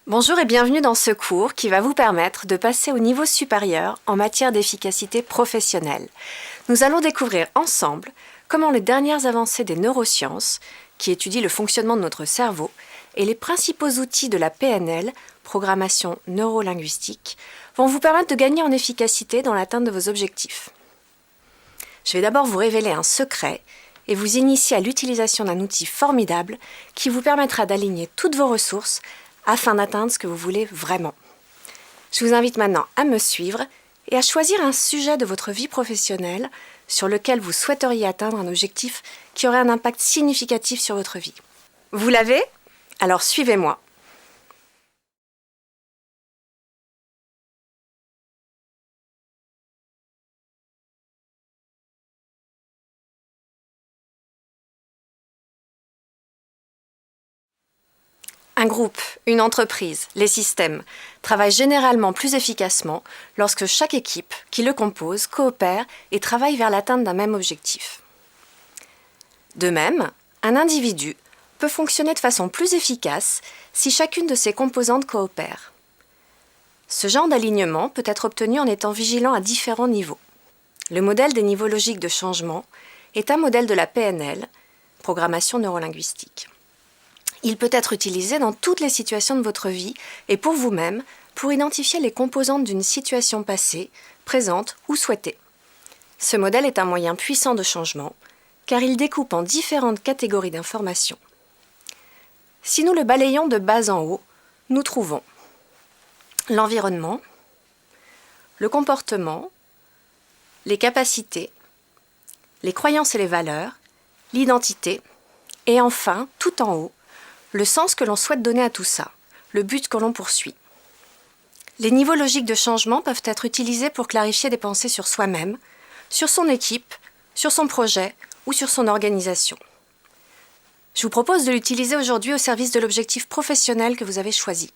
Bonjour et bienvenue dans ce cours qui va vous permettre de passer au niveau supérieur en matière d'efficacité professionnelle. Nous allons découvrir ensemble comment les dernières avancées des neurosciences, qui étudient le fonctionnement de notre cerveau, et les principaux outils de la PNL, programmation neurolinguistique, vont vous permettre de gagner en efficacité dans l'atteinte de vos objectifs. Je vais d'abord vous révéler un secret et vous initier à l'utilisation d'un outil formidable qui vous permettra d'aligner toutes vos ressources afin d'atteindre ce que vous voulez vraiment. Je vous invite maintenant à me suivre et à choisir un sujet de votre vie professionnelle sur lequel vous souhaiteriez atteindre un objectif qui aurait un impact significatif sur votre vie. Vous l'avez ? Alors suivez-moi. Un groupe, une entreprise, les systèmes travaillent généralement plus efficacement lorsque chaque équipe qui le compose coopère et travaille vers l'atteinte d'un même objectif. De même, un individu peut fonctionner de façon plus efficace si chacune de ses composantes coopère. Ce genre d'alignement peut être obtenu en étant vigilant à différents niveaux. Le modèle des niveaux logiques de changement est un modèle de la PNL, programmation neurolinguistique. Il peut être utilisé dans toutes les situations de votre vie et pour vous-même pour identifier les composantes d'une situation passée, présente ou souhaitée. Ce modèle est un moyen puissant de changement car il découpe en différentes catégories d'informations. Si nous le balayons de bas en haut, nous trouvons l'environnement, le comportement, les capacités, les croyances et les valeurs, l'identité et enfin, tout en haut, le sens que l'on souhaite donner à tout ça, le but que l'on poursuit. Les niveaux logiques de changement peuvent être utilisés pour clarifier des pensées sur soi-même, sur son équipe, sur son projet ou sur son organisation. Je vous propose de l'utiliser aujourd'hui au service de l'objectif professionnel que vous avez choisi.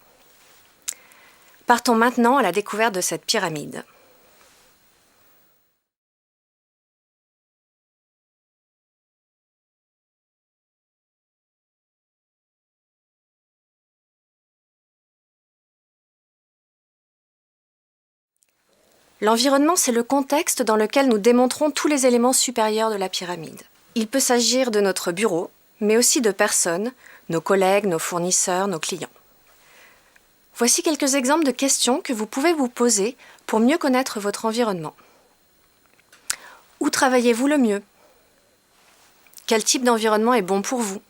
Partons maintenant à la découverte de cette pyramide. L'environnement, c'est le contexte dans lequel nous démontrons tous les éléments supérieurs de la pyramide. Il peut s'agir de notre bureau, mais aussi de personnes, nos collègues, nos fournisseurs, nos clients. Voici quelques exemples de questions que vous pouvez vous poser pour mieux connaître votre environnement. Où travaillez-vous le mieux ? Quel type d'environnement est bon pour vous ?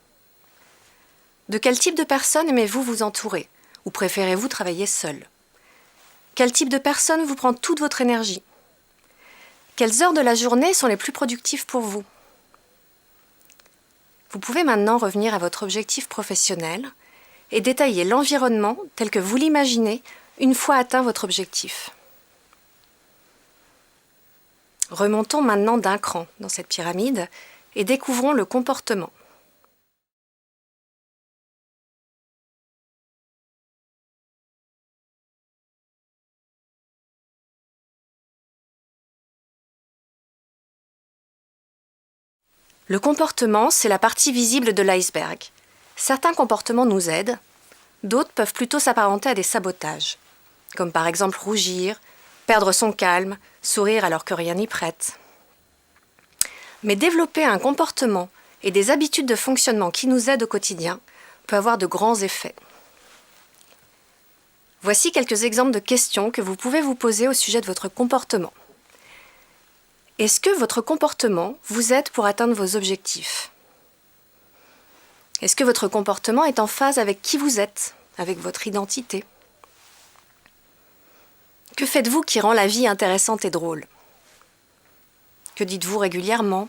De quel type de personnes aimez-vous vous entourer ? Ou préférez-vous travailler seul ? Quel type de personne vous prend toute votre énergie ? Quelles heures de la journée sont les plus productives pour vous ? Vous pouvez maintenant revenir à votre objectif professionnel et détailler l'environnement tel que vous l'imaginez une fois atteint votre objectif. Remontons maintenant d'un cran dans cette pyramide et découvrons le comportement. Le comportement, c'est la partie visible de l'iceberg. Certains comportements nous aident, d'autres peuvent plutôt s'apparenter à des sabotages, comme par exemple rougir, perdre son calme, sourire alors que rien n'y prête. Mais développer un comportement et des habitudes de fonctionnement qui nous aident au quotidien peut avoir de grands effets. Voici quelques exemples de questions que vous pouvez vous poser au sujet de votre comportement. Est-ce que votre comportement vous aide pour atteindre vos objectifs ? Est-ce que votre comportement est en phase avec qui vous êtes, avec votre identité ? Que faites-vous qui rend la vie intéressante et drôle ? Que dites-vous régulièrement ?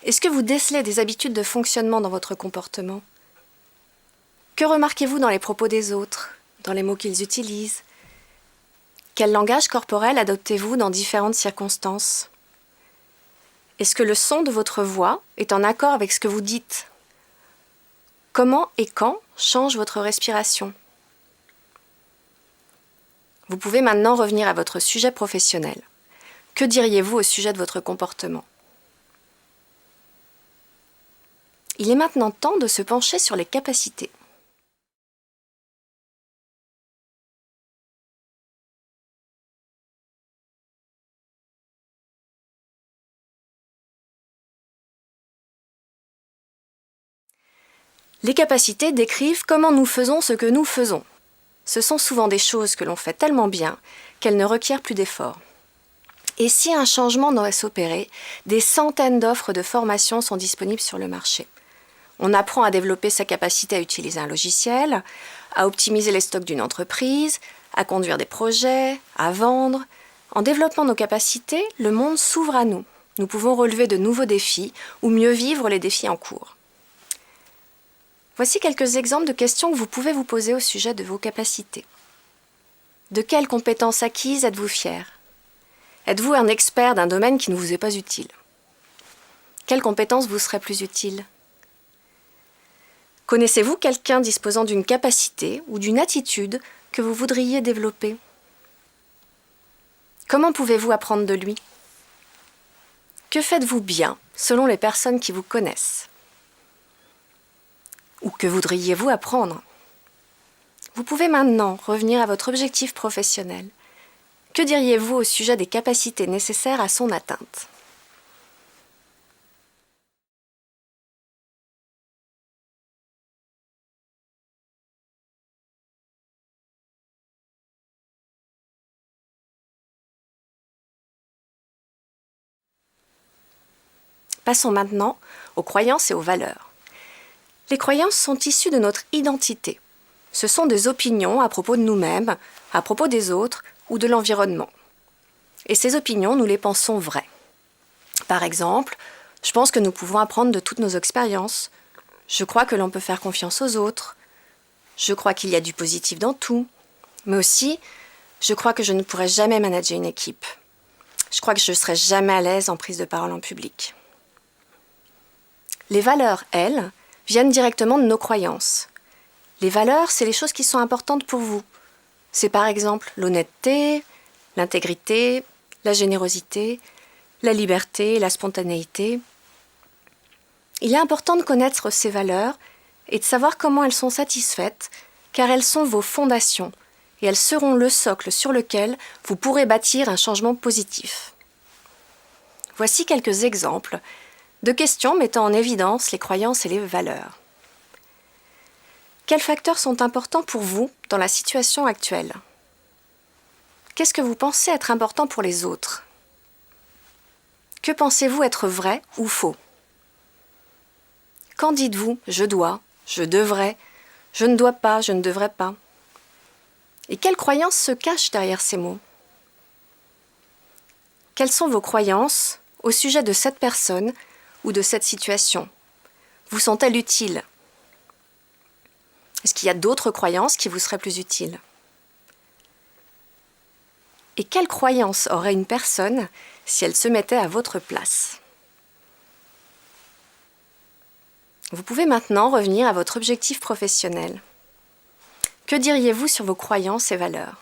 Est-ce que vous décelez des habitudes de fonctionnement dans votre comportement ? Que remarquez-vous dans les propos des autres, dans les mots qu'ils utilisent ? Quel langage corporel adoptez-vous dans différentes circonstances ? Est-ce que le son de votre voix est en accord avec ce que vous dites ? Comment et quand change votre respiration ? Vous pouvez maintenant revenir à votre sujet professionnel. Que diriez-vous au sujet de votre comportement ? Il est maintenant temps de se pencher sur les capacités. Les capacités décrivent comment nous faisons ce que nous faisons. Ce sont souvent des choses que l'on fait tellement bien qu'elles ne requièrent plus d'efforts. Et si un changement doit s'opérer, des centaines d'offres de formation sont disponibles sur le marché. On apprend à développer sa capacité à utiliser un logiciel, à optimiser les stocks d'une entreprise, à conduire des projets, à vendre. En développant nos capacités, le monde s'ouvre à nous. Nous pouvons relever de nouveaux défis ou mieux vivre les défis en cours. Voici quelques exemples de questions que vous pouvez vous poser au sujet de vos capacités. De quelles compétences acquises êtes-vous fier ? Êtes-vous un expert d'un domaine qui ne vous est pas utile ? Quelles compétences vous seraient plus utiles ? Connaissez-vous quelqu'un disposant d'une capacité ou d'une attitude que vous voudriez développer ? Comment pouvez-vous apprendre de lui ? Que faites-vous bien selon les personnes qui vous connaissent ? Ou que voudriez-vous apprendre ? Vous pouvez maintenant revenir à votre objectif professionnel. Que diriez-vous au sujet des capacités nécessaires à son atteinte ? Passons maintenant aux croyances et aux valeurs. Les croyances sont issues de notre identité. Ce sont des opinions à propos de nous-mêmes, à propos des autres ou de l'environnement. Et ces opinions, nous les pensons vraies. Par exemple, je pense que nous pouvons apprendre de toutes nos expériences. Je crois que l'on peut faire confiance aux autres. Je crois qu'il y a du positif dans tout. Mais aussi, je crois que je ne pourrai jamais manager une équipe. Je crois que je ne serai jamais à l'aise en prise de parole en public. Les valeurs, elles, viennent directement de nos croyances. Les valeurs, c'est les choses qui sont importantes pour vous. C'est par exemple l'honnêteté, l'intégrité, la générosité, la liberté, la spontanéité. Il est important de connaître ces valeurs et de savoir comment elles sont satisfaites, car elles sont vos fondations et elles seront le socle sur lequel vous pourrez bâtir un changement positif. Voici quelques exemples de questions mettant en évidence les croyances et les valeurs. Quels facteurs sont importants pour vous dans la situation actuelle ? Qu'est-ce que vous pensez être important pour les autres ? Que pensez-vous être vrai ou faux ? Quand dites-vous « je dois »,« je devrais »,« je ne dois pas »,« je ne devrais pas » ? Et quelles croyances se cachent derrière ces mots ? Quelles sont vos croyances au sujet de cette personne ou de cette situation ? Vous sont-elles utiles ? Est-ce qu'il y a d'autres croyances qui vous seraient plus utiles ? Et quelle croyance aurait une personne si elle se mettait à votre place ? Vous pouvez maintenant revenir à votre objectif professionnel. Que diriez-vous sur vos croyances et valeurs ?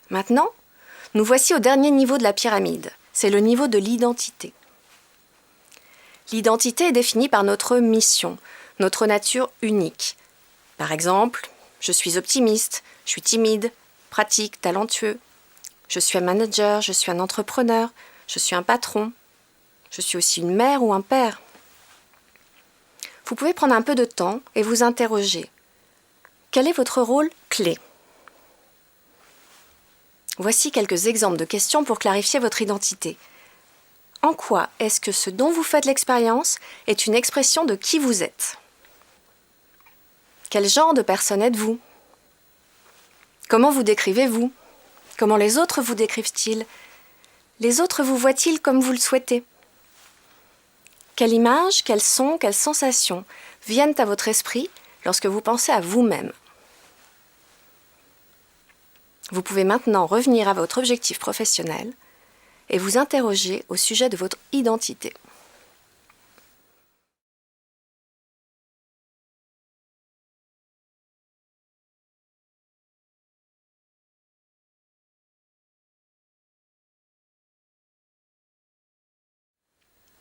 Maintenant, nous voici au dernier niveau de la pyramide. C'est le niveau de l'identité. L'identité est définie par notre mission, notre nature unique. Par exemple, je suis optimiste, je suis timide, pratique, talentueux. Je suis un manager, je suis un entrepreneur, je suis un patron. Je suis aussi une mère ou un père. Vous pouvez prendre un peu de temps et vous interroger. Quel est votre rôle clé ? Voici quelques exemples de questions pour clarifier votre identité. En quoi est-ce que ce dont vous faites l'expérience est une expression de qui vous êtes ? Quel genre de personne êtes-vous ? Comment vous décrivez-vous ? Comment les autres vous décrivent-ils ? Les autres vous voient-ils comme vous le souhaitez ? Quelle image, quels sons, quelles sensations viennent à votre esprit lorsque vous pensez à vous-même ? Vous pouvez maintenant revenir à votre objectif professionnel et vous interroger au sujet de votre identité.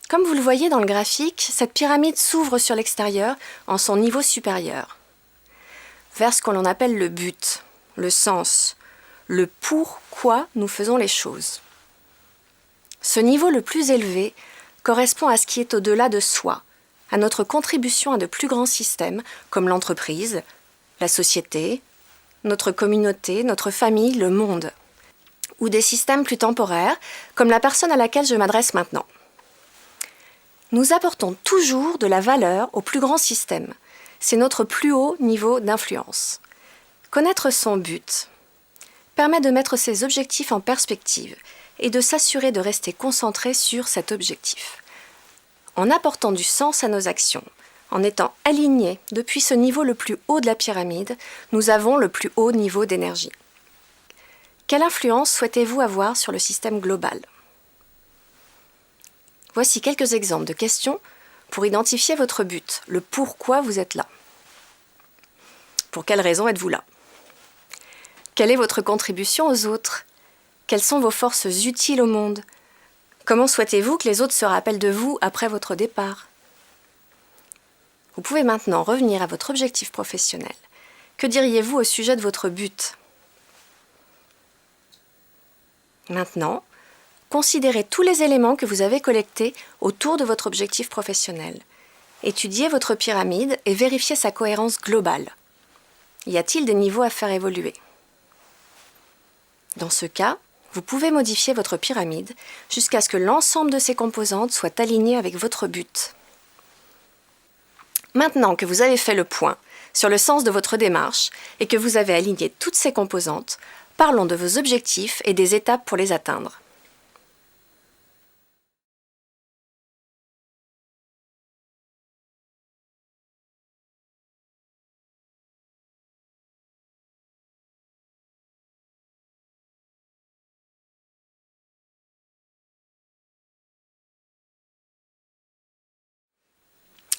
Comme vous le voyez dans le graphique, cette pyramide s'ouvre sur l'extérieur en son niveau supérieur. vers ce que l'on appelle le but, le sens, le pourquoi nous faisons les choses. Ce niveau le plus élevé correspond à ce qui est au-delà de soi, à notre contribution à de plus grands systèmes comme l'entreprise, la société, notre communauté, notre famille, le monde, ou des systèmes plus temporaires comme la personne à laquelle je m'adresse maintenant. Nous apportons toujours de la valeur au plus grand système. C'est notre plus haut niveau d'influence. Connaître son but permet de mettre ses objectifs en perspective et de s'assurer de rester concentré sur cet objectif. En apportant du sens à nos actions, en étant alignés depuis ce niveau le plus haut de la pyramide, nous avons le plus haut niveau d'énergie. Quelle influence souhaitez-vous avoir sur le système global ? Voici quelques exemples de questions pour identifier votre but, le pourquoi vous êtes là. Pour quelles raisons êtes-vous là ? Quelle est votre contribution aux autres ? Quelles sont vos forces utiles au monde ? Comment souhaitez-vous que les autres se rappellent de vous après votre départ ? Vous pouvez maintenant revenir à votre objectif professionnel. Que diriez-vous au sujet de votre but ? Maintenant, considérez tous les éléments que vous avez collectés autour de votre objectif professionnel. Étudiez votre pyramide et vérifiez sa cohérence globale. Y a-t-il des niveaux à faire évoluer ? Dans ce cas, vous pouvez modifier votre pyramide jusqu'à ce que l'ensemble de ses composantes soient alignées avec votre but. Maintenant que vous avez fait le point sur le sens de votre démarche et que vous avez aligné toutes ces composantes, parlons de vos objectifs et des étapes pour les atteindre.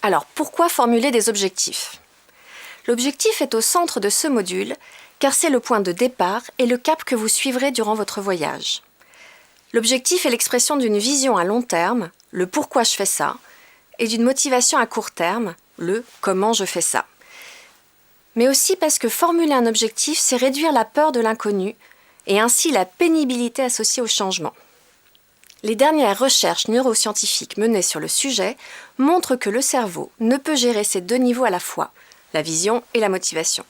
Alors, pourquoi formuler des objectifs ? L'objectif est au centre de ce module, car c'est le point de départ et le cap que vous suivrez durant votre voyage. L'objectif est l'expression d'une vision à long terme, le pourquoi je fais ça, et d'une motivation à court terme, le comment je fais ça. Mais aussi parce que formuler un objectif, c'est réduire la peur de l'inconnu et ainsi la pénibilité associée au changement. Les dernières recherches neuroscientifiques menées sur le sujet montrent que le cerveau ne peut gérer ces deux niveaux à la fois, la vision et la motivation.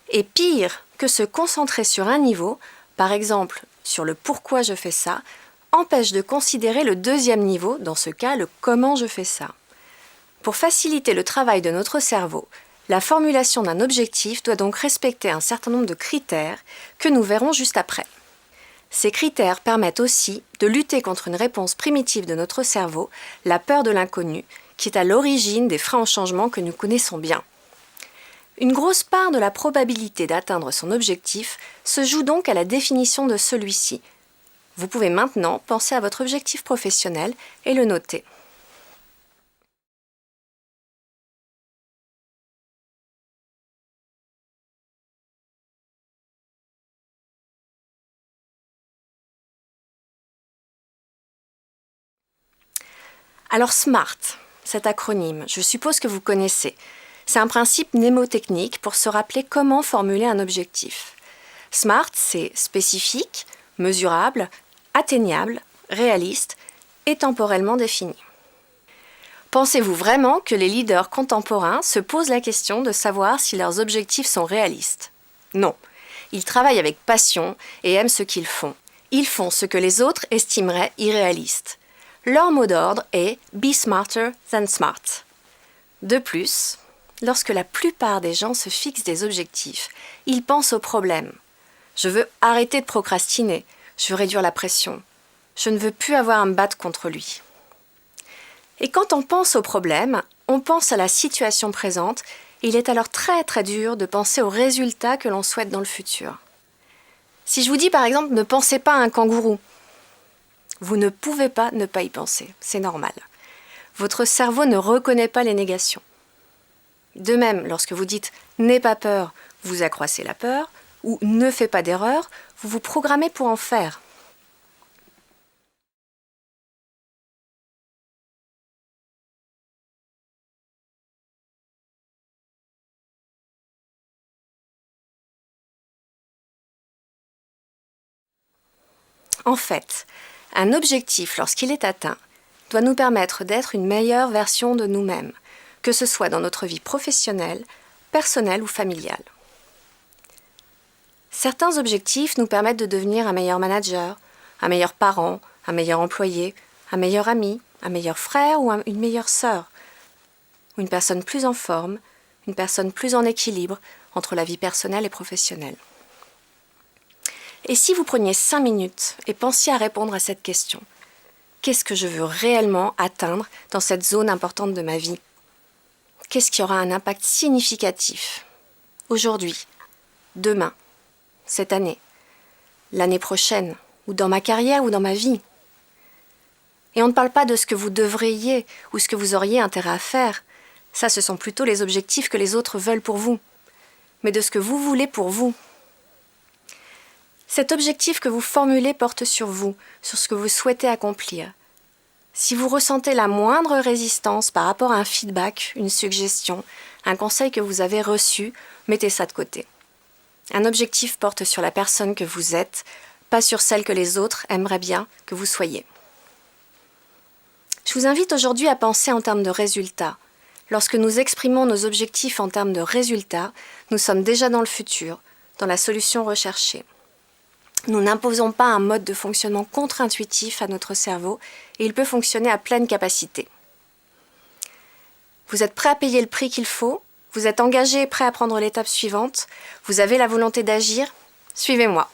Et pire que se concentrer sur un niveau, par exemple sur le pourquoi je fais ça, empêche de considérer le deuxième niveau, dans ce cas le comment je fais ça. Pour faciliter le travail de notre cerveau, la formulation d'un objectif doit donc respecter un certain nombre de critères que nous verrons juste après. Ces critères permettent aussi de lutter contre une réponse primitive de notre cerveau, la peur de l'inconnu, qui est à l'origine des freins au changement que nous connaissons bien. Une grosse part de la probabilité d'atteindre son objectif se joue donc à la définition de celui-ci. Vous pouvez maintenant penser à votre objectif professionnel et le noter. Alors SMART, cet acronyme, je suppose que vous connaissez. C'est un principe mnémotechnique pour se rappeler comment formuler un objectif. SMART, c'est spécifique, mesurable, atteignable, réaliste et temporellement défini. Pensez-vous vraiment que les leaders contemporains se posent la question de savoir si leurs objectifs sont réalistes ? Non. Ils travaillent avec passion et aiment ce qu'ils font. Ils font ce que les autres estimeraient irréaliste. Leur mot d'ordre est « Be smarter than smart ». De plus, lorsque la plupart des gens se fixent des objectifs, ils pensent au problème. Je veux arrêter de procrastiner, je veux réduire la pression, je ne veux plus avoir à me battre contre lui. Et quand on pense au problème, on pense à la situation présente, et il est alors très très dur de penser aux résultats que l'on souhaite dans le futur. Si je vous dis par exemple ne pensez pas à un kangourou, vous ne pouvez pas ne pas y penser, c'est normal. Votre cerveau ne reconnaît pas les négations. De même, lorsque vous dites « n'aie pas peur », vous accroissez la peur, ou « ne fais pas d'erreur », vous vous programmez pour en faire. En fait, un objectif, lorsqu'il est atteint, doit nous permettre d'être une meilleure version de nous-mêmes, que ce soit dans notre vie professionnelle, personnelle ou familiale. Certains objectifs nous permettent de devenir un meilleur manager, un meilleur parent, un meilleur employé, un meilleur ami, un meilleur frère ou une meilleure sœur, une personne plus en forme, une personne plus en équilibre entre la vie personnelle et professionnelle. Et si vous preniez 5 minutes et pensiez à répondre à cette question, qu'est-ce que je veux réellement atteindre dans cette zone importante de ma vie? Qu'est-ce qui aura un impact significatif aujourd'hui, demain, cette année, l'année prochaine, ou dans ma carrière ou dans ma vie? Et on ne parle pas de ce que vous devriez ou ce que vous auriez intérêt à faire. Ça, ce sont plutôt les objectifs que les autres veulent pour vous, mais de ce que vous voulez pour vous. Cet objectif que vous formulez porte sur vous, sur ce que vous souhaitez accomplir. Si vous ressentez la moindre résistance par rapport à un feedback, une suggestion, un conseil que vous avez reçu, mettez ça de côté. Un objectif porte sur la personne que vous êtes, pas sur celle que les autres aimeraient bien que vous soyez. Je vous invite aujourd'hui à penser en termes de résultats. Lorsque nous exprimons nos objectifs en termes de résultats, nous sommes déjà dans le futur, dans la solution recherchée. Nous n'imposons pas un mode de fonctionnement contre-intuitif à notre cerveau et il peut fonctionner à pleine capacité. Vous êtes prêt à payer le prix qu'il faut, vous êtes engagé et prêt à prendre l'étape suivante, vous avez la volonté d'agir, suivez-moi.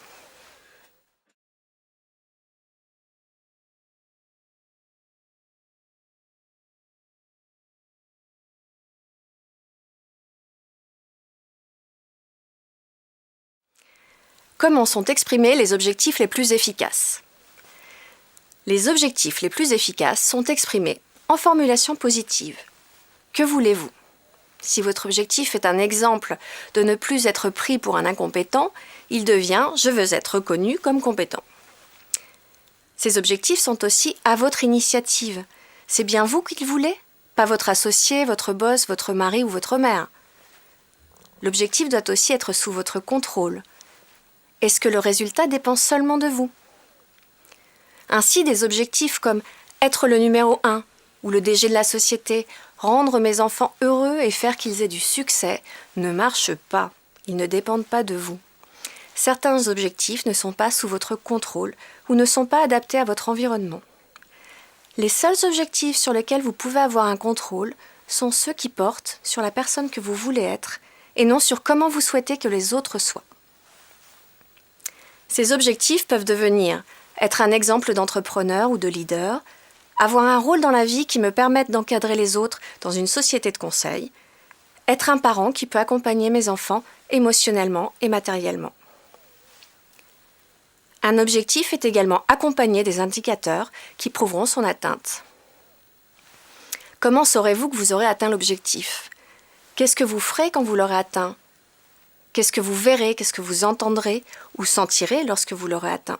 Comment sont exprimés les objectifs les plus efficaces? Les objectifs les plus efficaces sont exprimés en formulation positive. Que voulez-vous? Si votre objectif est un exemple de ne plus être pris pour un incompétent, il devient « je veux être reconnu comme compétent ». Ces objectifs sont aussi à votre initiative. C'est bien vous qui le voulez, pas votre associé, votre boss, votre mari ou votre mère. L'objectif doit aussi être sous votre contrôle. Est-ce que le résultat dépend seulement de vous? Ainsi, des objectifs comme être le numéro 1 ou le DG de la société, rendre mes enfants heureux et faire qu'ils aient du succès ne marchent pas. Ils ne dépendent pas de vous. Certains objectifs ne sont pas sous votre contrôle ou ne sont pas adaptés à votre environnement. Les seuls objectifs sur lesquels vous pouvez avoir un contrôle sont ceux qui portent sur la personne que vous voulez être et non sur comment vous souhaitez que les autres soient. Ces objectifs peuvent devenir être un exemple d'entrepreneur ou de leader, avoir un rôle dans la vie qui me permette d'encadrer les autres dans une société de conseil, être un parent qui peut accompagner mes enfants émotionnellement et matériellement. Un objectif est également accompagné des indicateurs qui prouveront son atteinte. Comment saurez-vous que vous aurez atteint l'objectif? Qu'est-ce que vous ferez quand vous l'aurez atteint? Qu'est-ce que vous verrez, qu'est-ce que vous entendrez ou sentirez lorsque vous l'aurez atteint?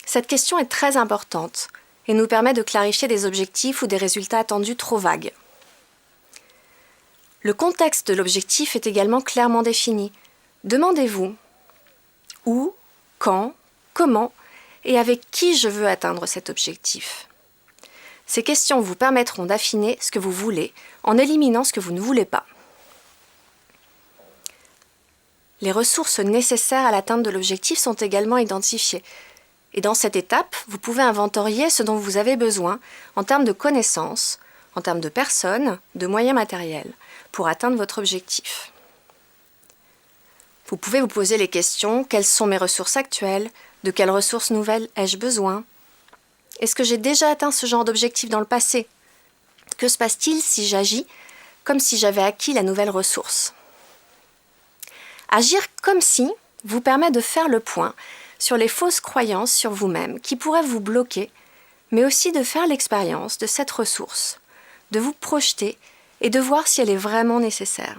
Cette question est très importante et nous permet de clarifier des objectifs ou des résultats attendus trop vagues. Le contexte de l'objectif est également clairement défini. Demandez-vous où, quand, comment et avec qui je veux atteindre cet objectif. Ces questions vous permettront d'affiner ce que vous voulez en éliminant ce que vous ne voulez pas. Les ressources nécessaires à l'atteinte de l'objectif sont également identifiées. Et dans cette étape, vous pouvez inventorier ce dont vous avez besoin en termes de connaissances, en termes de personnes, de moyens matériels, pour atteindre votre objectif. Vous pouvez vous poser les questions: quelles sont mes ressources actuelles? De quelles ressources nouvelles ai-je besoin? Est-ce que j'ai déjà atteint ce genre d'objectif dans le passé? Que se passe-t-il si j'agis comme si j'avais acquis la nouvelle ressource? Agir comme si vous permet de faire le point sur les fausses croyances sur vous-même qui pourraient vous bloquer, mais aussi de faire l'expérience de cette ressource, de vous projeter et de voir si elle est vraiment nécessaire.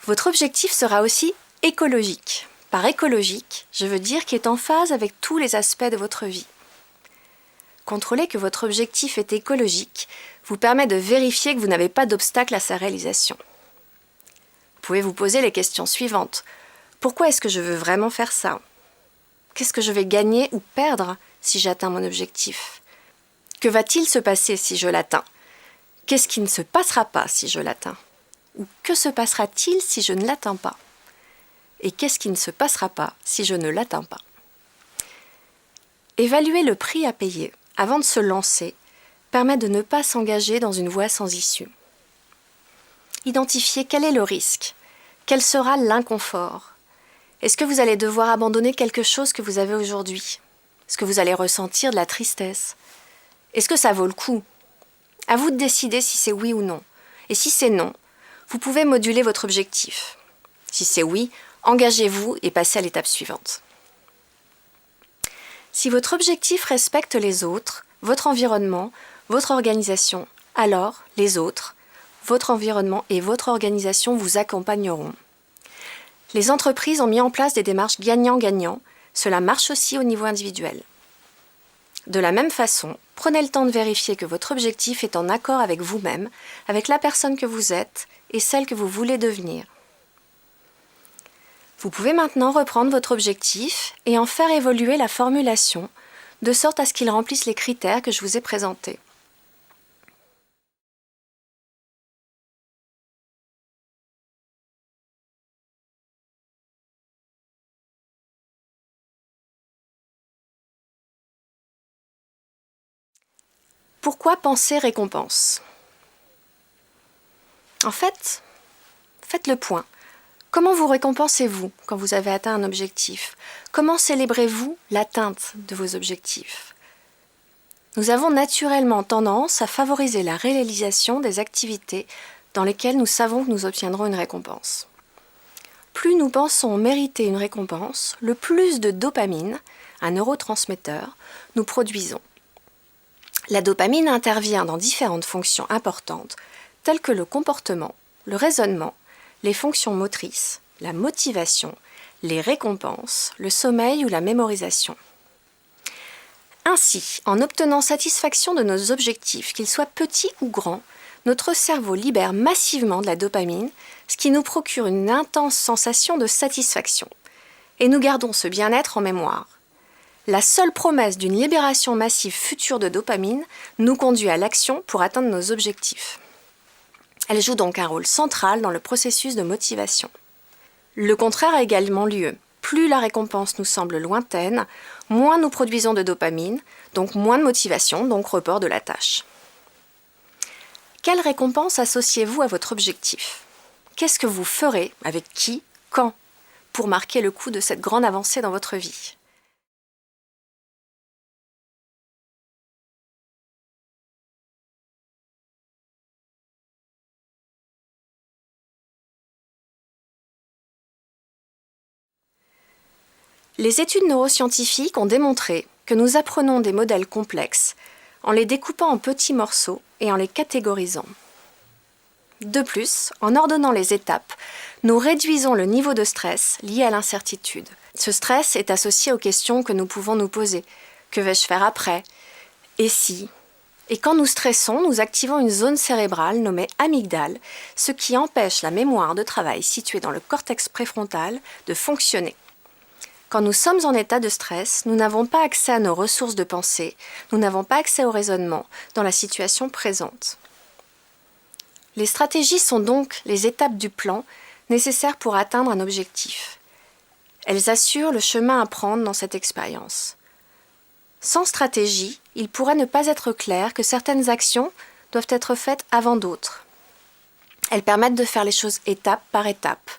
Votre objectif sera aussi écologique. Par écologique, je veux dire qu'il est en phase avec tous les aspects de votre vie. Contrôler que votre objectif est écologique vous permet de vérifier que vous n'avez pas d'obstacle à sa réalisation. Vous pouvez vous poser les questions suivantes. Pourquoi est-ce que je veux vraiment faire ça? Qu'est-ce que je vais gagner ou perdre si j'atteins mon objectif? Que va-t-il se passer si je l'atteins? Qu'est-ce qui ne se passera pas si je l'atteins? Ou que se passera-t-il si je ne l'atteins pas? Et qu'est-ce qui ne se passera pas si je ne l'atteins pas? Évaluer le prix à payer avant de se lancer permet de ne pas s'engager dans une voie sans issue. Identifier quel est le risque, quel sera l'inconfort. Est-ce que vous allez devoir abandonner quelque chose que vous avez aujourd'hui? Est-ce que vous allez ressentir de la tristesse? Est-ce que ça vaut le coup? À vous de décider si c'est oui ou non. Et si c'est non, vous pouvez moduler votre objectif. Si c'est oui, engagez-vous et passez à l'étape suivante. Si votre objectif respecte les autres, votre environnement, votre organisation, alors les autres, votre environnement et votre organisation vous accompagneront. Les entreprises ont mis en place des démarches gagnant-gagnant. Cela marche aussi au niveau individuel. De la même façon, prenez le temps de vérifier que votre objectif est en accord avec vous-même, avec la personne que vous êtes et celle que vous voulez devenir. Vous pouvez maintenant reprendre votre objectif et en faire évoluer la formulation, de sorte à ce qu'il remplisse les critères que je vous ai présentés. Pourquoi penser récompense? En fait, faites le point. Comment vous récompensez-vous quand vous avez atteint un objectif? Comment célébrez-vous l'atteinte de vos objectifs? Nous avons naturellement tendance à favoriser la réalisation des activités dans lesquelles nous savons que nous obtiendrons une récompense. Plus nous pensons mériter une récompense, le plus de dopamine, un neurotransmetteur, nous produisons. La dopamine intervient dans différentes fonctions importantes, telles que le comportement, le raisonnement, les fonctions motrices, la motivation, les récompenses, le sommeil ou la mémorisation. Ainsi, en obtenant satisfaction de nos objectifs, qu'ils soient petits ou grands, notre cerveau libère massivement de la dopamine, ce qui nous procure une intense sensation de satisfaction. Et nous gardons ce bien-être en mémoire. La seule promesse d'une libération massive future de dopamine nous conduit à l'action pour atteindre nos objectifs. Elle joue donc un rôle central dans le processus de motivation. Le contraire a également lieu. Plus la récompense nous semble lointaine, moins nous produisons de dopamine, donc moins de motivation, donc report de la tâche. Quelle récompense associez-vous à votre objectif? Qu'est-ce que vous ferez, avec qui, quand, pour marquer le coup de cette grande avancée dans votre vie? Les études neuroscientifiques ont démontré que nous apprenons des modèles complexes en les découpant en petits morceaux et en les catégorisant. De plus, en ordonnant les étapes, nous réduisons le niveau de stress lié à l'incertitude. Ce stress est associé aux questions que nous pouvons nous poser. Que vais-je faire après? Et si? Et quand nous stressons, nous activons une zone cérébrale nommée amygdale, ce qui empêche la mémoire de travail située dans le cortex préfrontal de fonctionner. Quand nous sommes en état de stress, nous n'avons pas accès à nos ressources de pensée, nous n'avons pas accès au raisonnement dans la situation présente. Les stratégies sont donc les étapes du plan nécessaires pour atteindre un objectif. Elles assurent le chemin à prendre dans cette expérience. Sans stratégie, il pourrait ne pas être clair que certaines actions doivent être faites avant d'autres. Elles permettent de faire les choses étape par étape.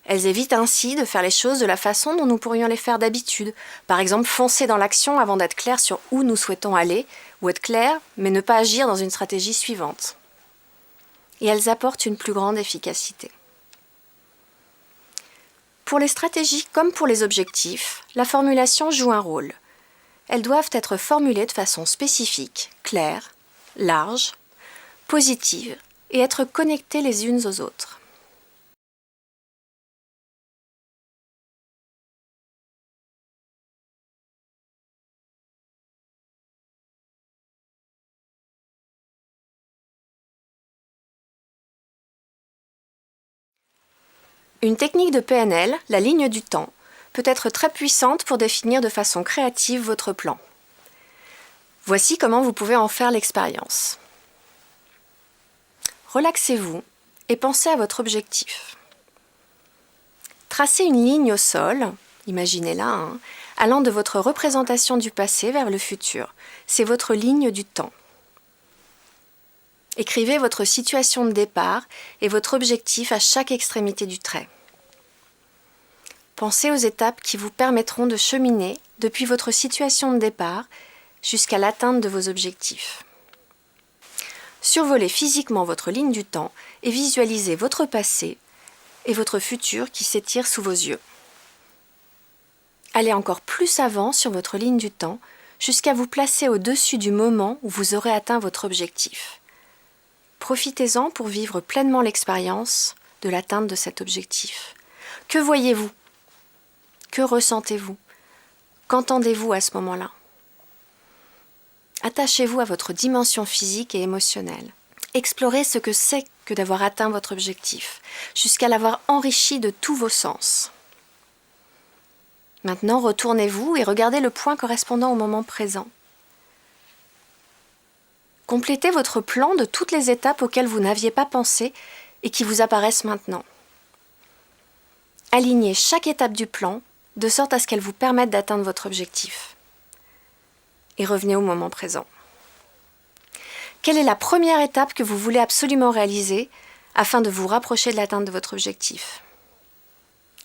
Elles évitent ainsi de faire les choses de la façon dont nous pourrions les faire d'habitude. Par exemple, foncer dans l'action avant d'être clair sur où nous souhaitons aller, ou être clair, mais ne pas agir dans une stratégie suivante. Et elles apportent une plus grande efficacité. Pour les stratégies comme pour les objectifs, la formulation joue un rôle. Elles doivent être formulées de façon spécifique, claire, large, positive et être connectées les unes aux autres. Une technique de PNL, la ligne du temps, peut être très puissante pour définir de façon créative votre plan. Voici comment vous pouvez en faire l'expérience. Relaxez-vous et pensez à votre objectif. Tracez une ligne au sol, imaginez-la, allant de votre représentation du passé vers le futur. C'est votre ligne du temps. Écrivez votre situation de départ et votre objectif à chaque extrémité du trait. Pensez aux étapes qui vous permettront de cheminer depuis votre situation de départ jusqu'à l'atteinte de vos objectifs. Survolez physiquement votre ligne du temps et visualisez votre passé et votre futur qui s'étirent sous vos yeux. Allez encore plus avant sur votre ligne du temps jusqu'à vous placer au-dessus du moment où vous aurez atteint votre objectif. Profitez-en pour vivre pleinement l'expérience de l'atteinte de cet objectif. Que voyez-vous ? Que ressentez-vous ? Qu'entendez-vous à ce moment-là ? Attachez-vous à votre dimension physique et émotionnelle. Explorez ce que c'est que d'avoir atteint votre objectif, jusqu'à l'avoir enrichi de tous vos sens. Maintenant, retournez-vous et regardez le point correspondant au moment présent. Complétez votre plan de toutes les étapes auxquelles vous n'aviez pas pensé et qui vous apparaissent maintenant. Alignez chaque étape du plan de sorte à ce qu'elle vous permette d'atteindre votre objectif. Et revenez au moment présent. Quelle est la première étape que vous voulez absolument réaliser afin de vous rapprocher de l'atteinte de votre objectif ?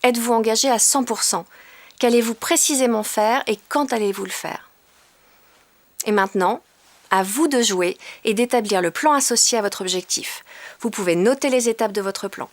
Êtes-vous engagé à 100%? Qu'allez-vous précisément faire et quand allez-vous le faire? Et maintenant, à vous de jouer et d'établir le plan associé à votre objectif. Vous pouvez noter les étapes de votre plan.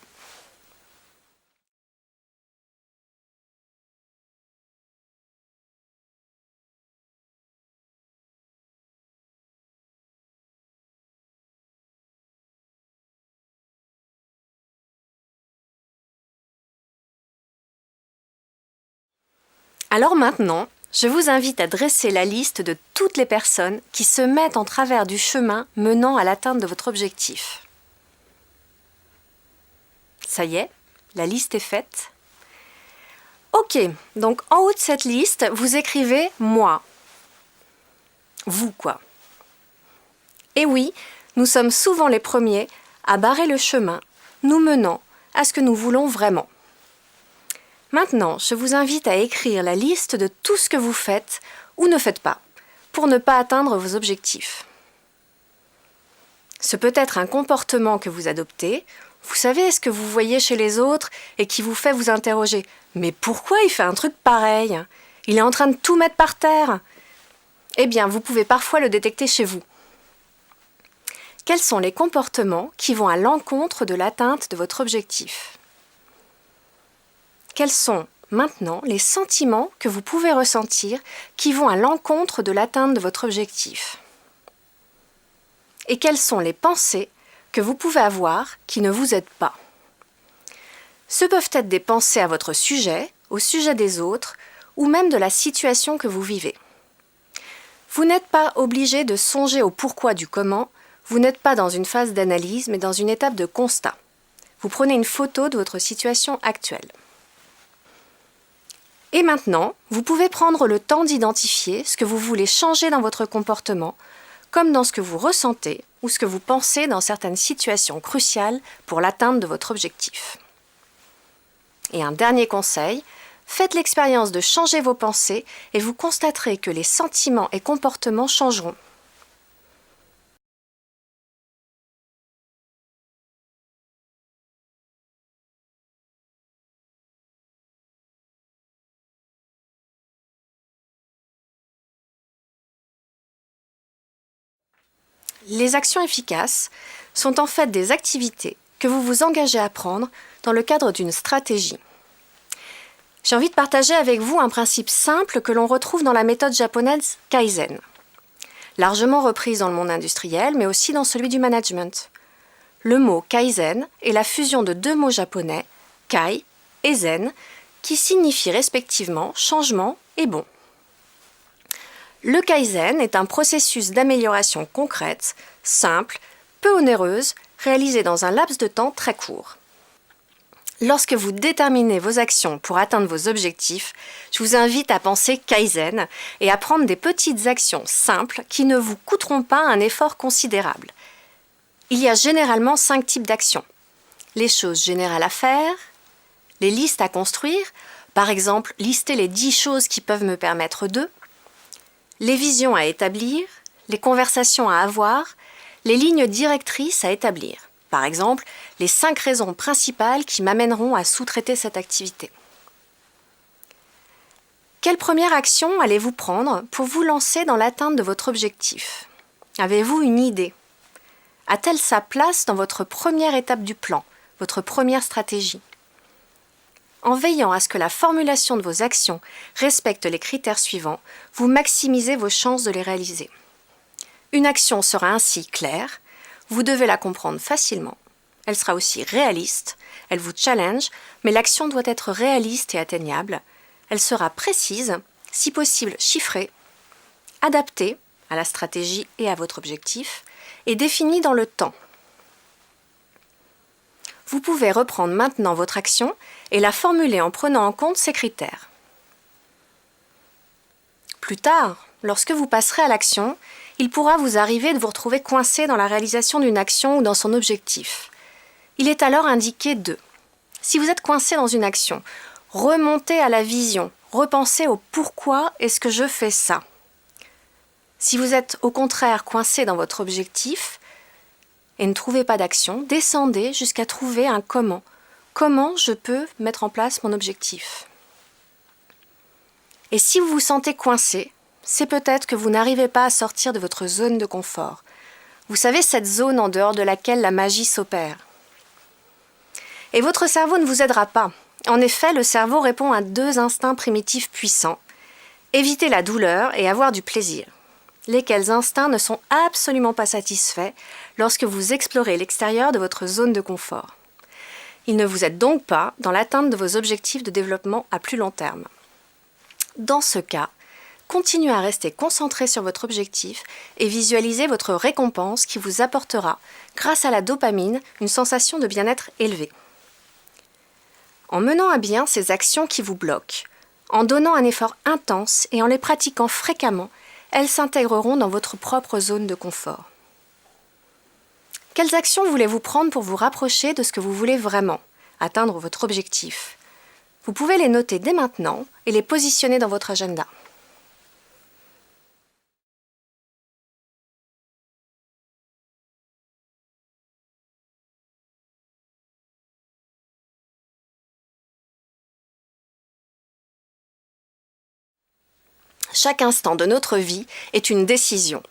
Alors maintenant, je vous invite à dresser la liste de toutes les personnes qui se mettent en travers du chemin menant à l'atteinte de votre objectif. Ça y est, la liste est faite. Ok, donc en haut de cette liste, vous écrivez « moi ». Vous, quoi. Et oui, nous sommes souvent les premiers à barrer le chemin, nous menant à ce que nous voulons vraiment. Maintenant, je vous invite à écrire la liste de tout ce que vous faites ou ne faites pas, pour ne pas atteindre vos objectifs. Ce peut être un comportement que vous adoptez. Vous savez ce que vous voyez chez les autres et qui vous fait vous interroger. Mais pourquoi il fait un truc pareil ? Il est en train de tout mettre par terre. Eh bien, vous pouvez parfois le détecter chez vous. Quels sont les comportements qui vont à l'encontre de l'atteinte de votre objectif ? Quels sont maintenant les sentiments que vous pouvez ressentir qui vont à l'encontre de l'atteinte de votre objectif? Et quelles sont les pensées que vous pouvez avoir qui ne vous aident pas? Ce peuvent être des pensées à votre sujet, au sujet des autres, ou même de la situation que vous vivez. Vous n'êtes pas obligé de songer au pourquoi du comment, vous n'êtes pas dans une phase d'analyse, mais dans une étape de constat. Vous prenez une photo de votre situation actuelle. Et maintenant, vous pouvez prendre le temps d'identifier ce que vous voulez changer dans votre comportement, comme dans ce que vous ressentez ou ce que vous pensez dans certaines situations cruciales pour l'atteinte de votre objectif. Et un dernier conseil, faites l'expérience de changer vos pensées et vous constaterez que les sentiments et comportements changeront. Les actions efficaces sont en fait des activités que vous vous engagez à prendre dans le cadre d'une stratégie. J'ai envie de partager avec vous un principe simple que l'on retrouve dans la méthode japonaise Kaizen, largement reprise dans le monde industriel, mais aussi dans celui du management. Le mot Kaizen est la fusion de deux mots japonais, Kai et Zen, qui signifient respectivement changement et bon. Le Kaizen est un processus d'amélioration concrète, simple, peu onéreuse, réalisé dans un laps de temps très court. Lorsque vous déterminez vos actions pour atteindre vos objectifs, je vous invite à penser Kaizen et à prendre des petites actions simples qui ne vous coûteront pas un effort considérable. Il y a généralement 5 types d'actions. Les choses générales à faire, les listes à construire, par exemple lister les 10 choses qui peuvent me permettre de, les visions à établir, les conversations à avoir, les lignes directrices à établir. Par exemple, les 5 raisons principales qui m'amèneront à sous-traiter cette activité. Quelle première action allez-vous prendre pour vous lancer dans l'atteinte de votre objectif? Avez-vous une idée? A-t-elle sa place dans votre première étape du plan, votre première stratégie? En veillant à ce que la formulation de vos actions respecte les critères suivants, vous maximisez vos chances de les réaliser. Une action sera ainsi claire, vous devez la comprendre facilement. Elle sera aussi réaliste, elle vous challenge, mais l'action doit être réaliste et atteignable. Elle sera précise, si possible chiffrée, adaptée à la stratégie et à votre objectif, et définie dans le temps. Vous pouvez reprendre maintenant votre action et la formuler en prenant en compte ces critères. Plus tard, lorsque vous passerez à l'action, il pourra vous arriver de vous retrouver coincé dans la réalisation d'une action ou dans son objectif. Il est alors indiqué de, si vous êtes coincé dans une action, remontez à la vision, repensez au pourquoi est-ce que je fais ça. Si vous êtes au contraire coincé dans votre objectif et ne trouvez pas d'action, descendez jusqu'à trouver un comment. Comment je peux mettre en place mon objectif? Et si vous vous sentez coincé, c'est peut-être que vous n'arrivez pas à sortir de votre zone de confort. Vous savez, cette zone en dehors de laquelle la magie s'opère. Et votre cerveau ne vous aidera pas. En effet, le cerveau répond à 2 instincts primitifs puissants. Éviter la douleur et avoir du plaisir. Lesquels instincts ne sont absolument pas satisfaits lorsque vous explorez l'extérieur de votre zone de confort. Ils ne vous aident donc pas dans l'atteinte de vos objectifs de développement à plus long terme. Dans ce cas, continuez à rester concentré sur votre objectif et visualisez votre récompense qui vous apportera, grâce à la dopamine, une sensation de bien-être élevée. En menant à bien ces actions qui vous bloquent, en donnant un effort intense et en les pratiquant fréquemment, elles s'intégreront dans votre propre zone de confort. Quelles actions voulez-vous prendre pour vous rapprocher de ce que vous voulez vraiment, atteindre votre objectif? Vous pouvez les noter dès maintenant et les positionner dans votre agenda. Chaque instant de notre vie est une décision.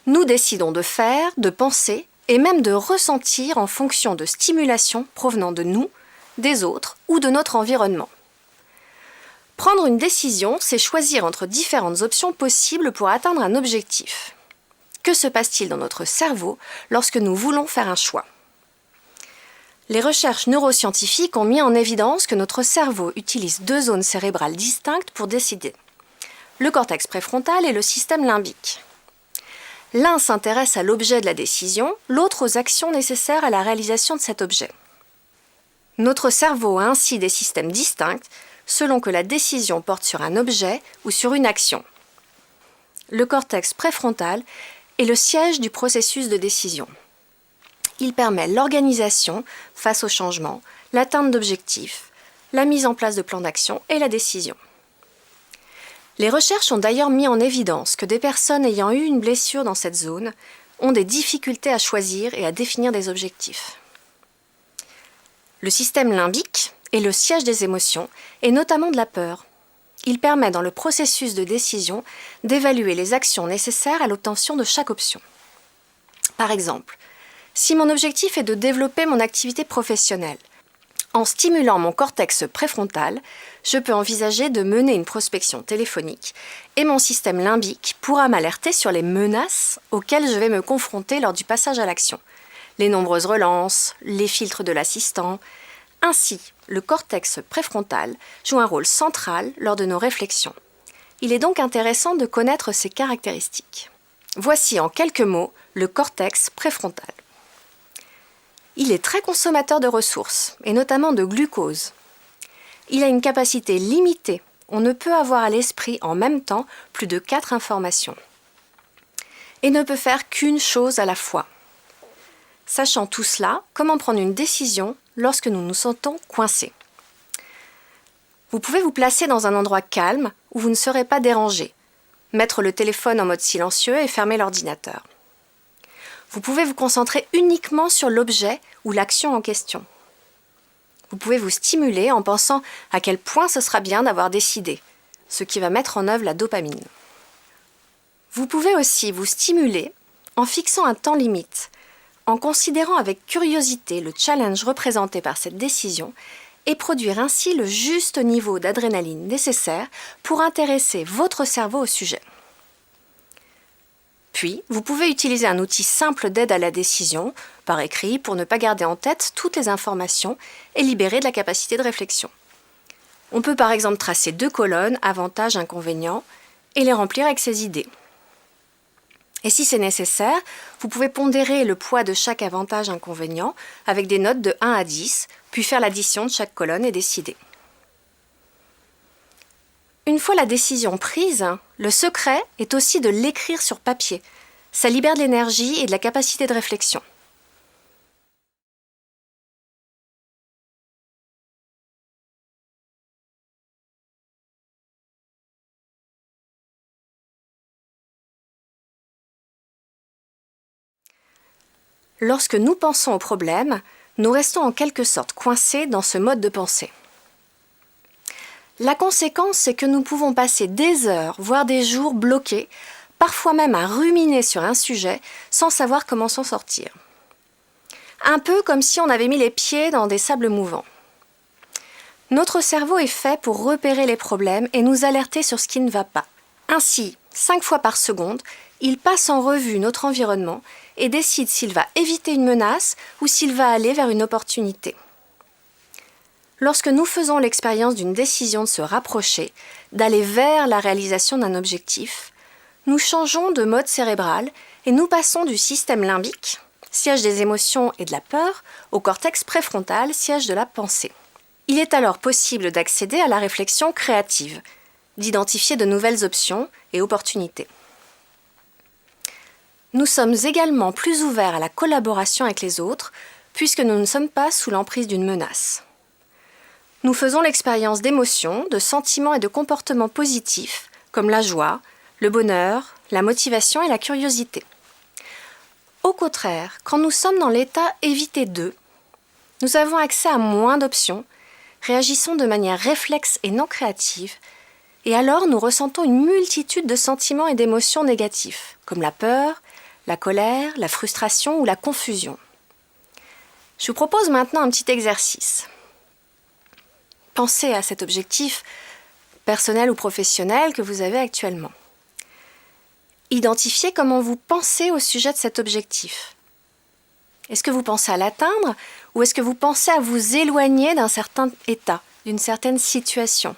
Nous décidons de faire, de penser et même de ressentir en fonction de stimulations provenant de nous, des autres ou de notre environnement. Prendre une décision, c'est choisir entre différentes options possibles pour atteindre un objectif. Que se passe-t-il dans notre cerveau lorsque nous voulons faire un choix? Les recherches neuroscientifiques ont mis en évidence que notre cerveau utilise 2 zones cérébrales distinctes pour décider. Le cortex préfrontal et le système limbique. L'un s'intéresse à l'objet de la décision, l'autre aux actions nécessaires à la réalisation de cet objet. Notre cerveau a ainsi des systèmes distincts selon que la décision porte sur un objet ou sur une action. Le cortex préfrontal est le siège du processus de décision. Il permet l'organisation face au changement, l'atteinte d'objectifs, la mise en place de plans d'action et la décision. Les recherches ont d'ailleurs mis en évidence que des personnes ayant eu une blessure dans cette zone ont des difficultés à choisir et à définir des objectifs. Le système limbique est le siège des émotions et notamment de la peur. Il permet dans le processus de décision d'évaluer les actions nécessaires à l'obtention de chaque option. Par exemple, si mon objectif est de développer mon activité professionnelle, en stimulant mon cortex préfrontal, je peux envisager de mener une prospection téléphonique et mon système limbique pourra m'alerter sur les menaces auxquelles je vais me confronter lors du passage à l'action. Les nombreuses relances, les filtres de l'assistant. Ainsi, le cortex préfrontal joue un rôle central lors de nos réflexions. Il est donc intéressant de connaître ses caractéristiques. Voici en quelques mots le cortex préfrontal. Il est très consommateur de ressources, et notamment de glucose. Il a une capacité limitée. On ne peut avoir à l'esprit en même temps plus de 4 informations. Et ne peut faire qu'une chose à la fois. Sachant tout cela, comment prendre une décision lorsque nous nous sentons coincés? Vous pouvez vous placer dans un endroit calme où vous ne serez pas dérangé. Mettre le téléphone en mode silencieux et fermer l'ordinateur. Vous pouvez vous concentrer uniquement sur l'objet ou l'action en question. Vous pouvez vous stimuler en pensant à quel point ce sera bien d'avoir décidé, ce qui va mettre en œuvre la dopamine. Vous pouvez aussi vous stimuler en fixant un temps limite, en considérant avec curiosité le challenge représenté par cette décision et produire ainsi le juste niveau d'adrénaline nécessaire pour intéresser votre cerveau au sujet. Puis, vous pouvez utiliser un outil simple d'aide à la décision, par écrit, pour ne pas garder en tête toutes les informations et libérer de la capacité de réflexion. On peut par exemple tracer 2 colonnes, avantages, inconvénients, et les remplir avec ses idées. Et si c'est nécessaire, vous pouvez pondérer le poids de chaque avantage inconvénient avec des notes de 1 à 10, puis faire l'addition de chaque colonne et décider. Une fois la décision prise, le secret est aussi de l'écrire sur papier. Ça libère de l'énergie et de la capacité de réflexion. Lorsque nous pensons au problème, nous restons en quelque sorte coincés dans ce mode de pensée. La conséquence, c'est que nous pouvons passer des heures, voire des jours bloqués, parfois même à ruminer sur un sujet sans savoir comment s'en sortir. Un peu comme si on avait mis les pieds dans des sables mouvants. Notre cerveau est fait pour repérer les problèmes et nous alerter sur ce qui ne va pas. Ainsi, 5 fois par seconde, il passe en revue notre environnement et décide s'il va éviter une menace ou s'il va aller vers une opportunité. Lorsque nous faisons l'expérience d'une décision de se rapprocher, d'aller vers la réalisation d'un objectif, nous changeons de mode cérébral et nous passons du système limbique, siège des émotions et de la peur, au cortex préfrontal, siège de la pensée. Il est alors possible d'accéder à la réflexion créative, d'identifier de nouvelles options et opportunités. Nous sommes également plus ouverts à la collaboration avec les autres, puisque nous ne sommes pas sous l'emprise d'une menace. Nous faisons l'expérience d'émotions, de sentiments et de comportements positifs, comme la joie, le bonheur, la motivation et la curiosité. Au contraire, quand nous sommes dans l'état éviter de, nous avons accès à moins d'options, réagissons de manière réflexe et non créative, et alors nous ressentons une multitude de sentiments et d'émotions négatifs, comme la peur, la colère, la frustration ou la confusion. Je vous propose maintenant un petit exercice. Pensez à cet objectif personnel ou professionnel que vous avez actuellement. Identifiez comment vous pensez au sujet de cet objectif. Est-ce que vous pensez à l'atteindre ou est-ce que vous pensez à vous éloigner d'un certain état, d'une certaine situation?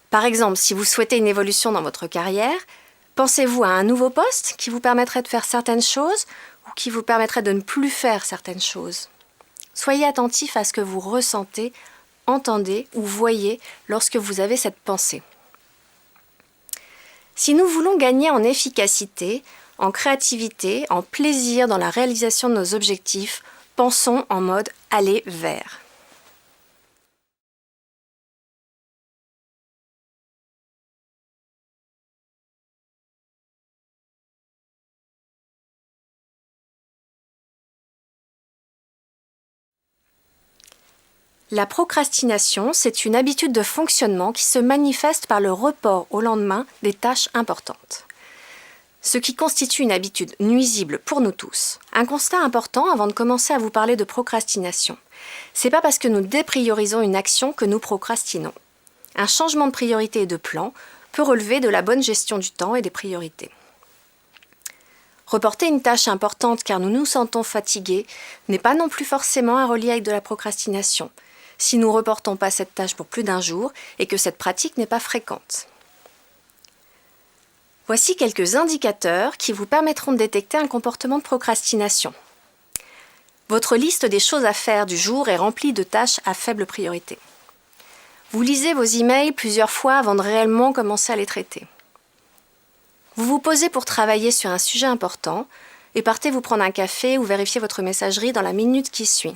Par exemple, si vous souhaitez une évolution dans votre carrière, pensez-vous à un nouveau poste qui vous permettrait de faire certaines choses ou qui vous permettrait de ne plus faire certaines choses? Soyez attentif à ce que vous ressentez, entendez ou voyez lorsque vous avez cette pensée. Si nous voulons gagner en efficacité, en créativité, en plaisir dans la réalisation de nos objectifs, pensons en mode aller vers. La procrastination, c'est une habitude de fonctionnement qui se manifeste par le report au lendemain des tâches importantes. Ce qui constitue une habitude nuisible pour nous tous. Un constat important avant de commencer à vous parler de procrastination. C'est pas parce que nous dépriorisons une action que nous procrastinons. Un changement de priorité et de plan peut relever de la bonne gestion du temps et des priorités. Reporter une tâche importante car nous nous sentons fatigués n'est pas non plus forcément à relier avec de la procrastination, si nous ne reportons pas cette tâche pour plus d'un jour et que cette pratique n'est pas fréquente. Voici quelques indicateurs qui vous permettront de détecter un comportement de procrastination. Votre liste des choses à faire du jour est remplie de tâches à faible priorité. Vous lisez vos emails plusieurs fois avant de réellement commencer à les traiter. Vous vous posez pour travailler sur un sujet important et partez vous prendre un café ou vérifier votre messagerie dans la minute qui suit.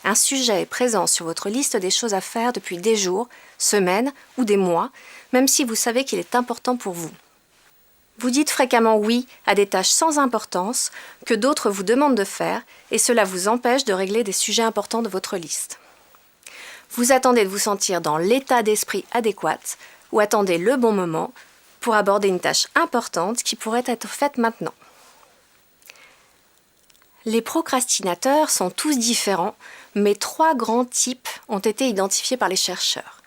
Un sujet est présent sur votre liste des choses à faire depuis des jours, semaines ou des mois, même si vous savez qu'il est important pour vous. Vous dites fréquemment oui à des tâches sans importance que d'autres vous demandent de faire et cela vous empêche de régler des sujets importants de votre liste. Vous attendez de vous sentir dans l'état d'esprit adéquat ou attendez le bon moment pour aborder une tâche importante qui pourrait être faite maintenant. Les procrastinateurs sont tous différents, mais 3 grands types ont été identifiés par les chercheurs.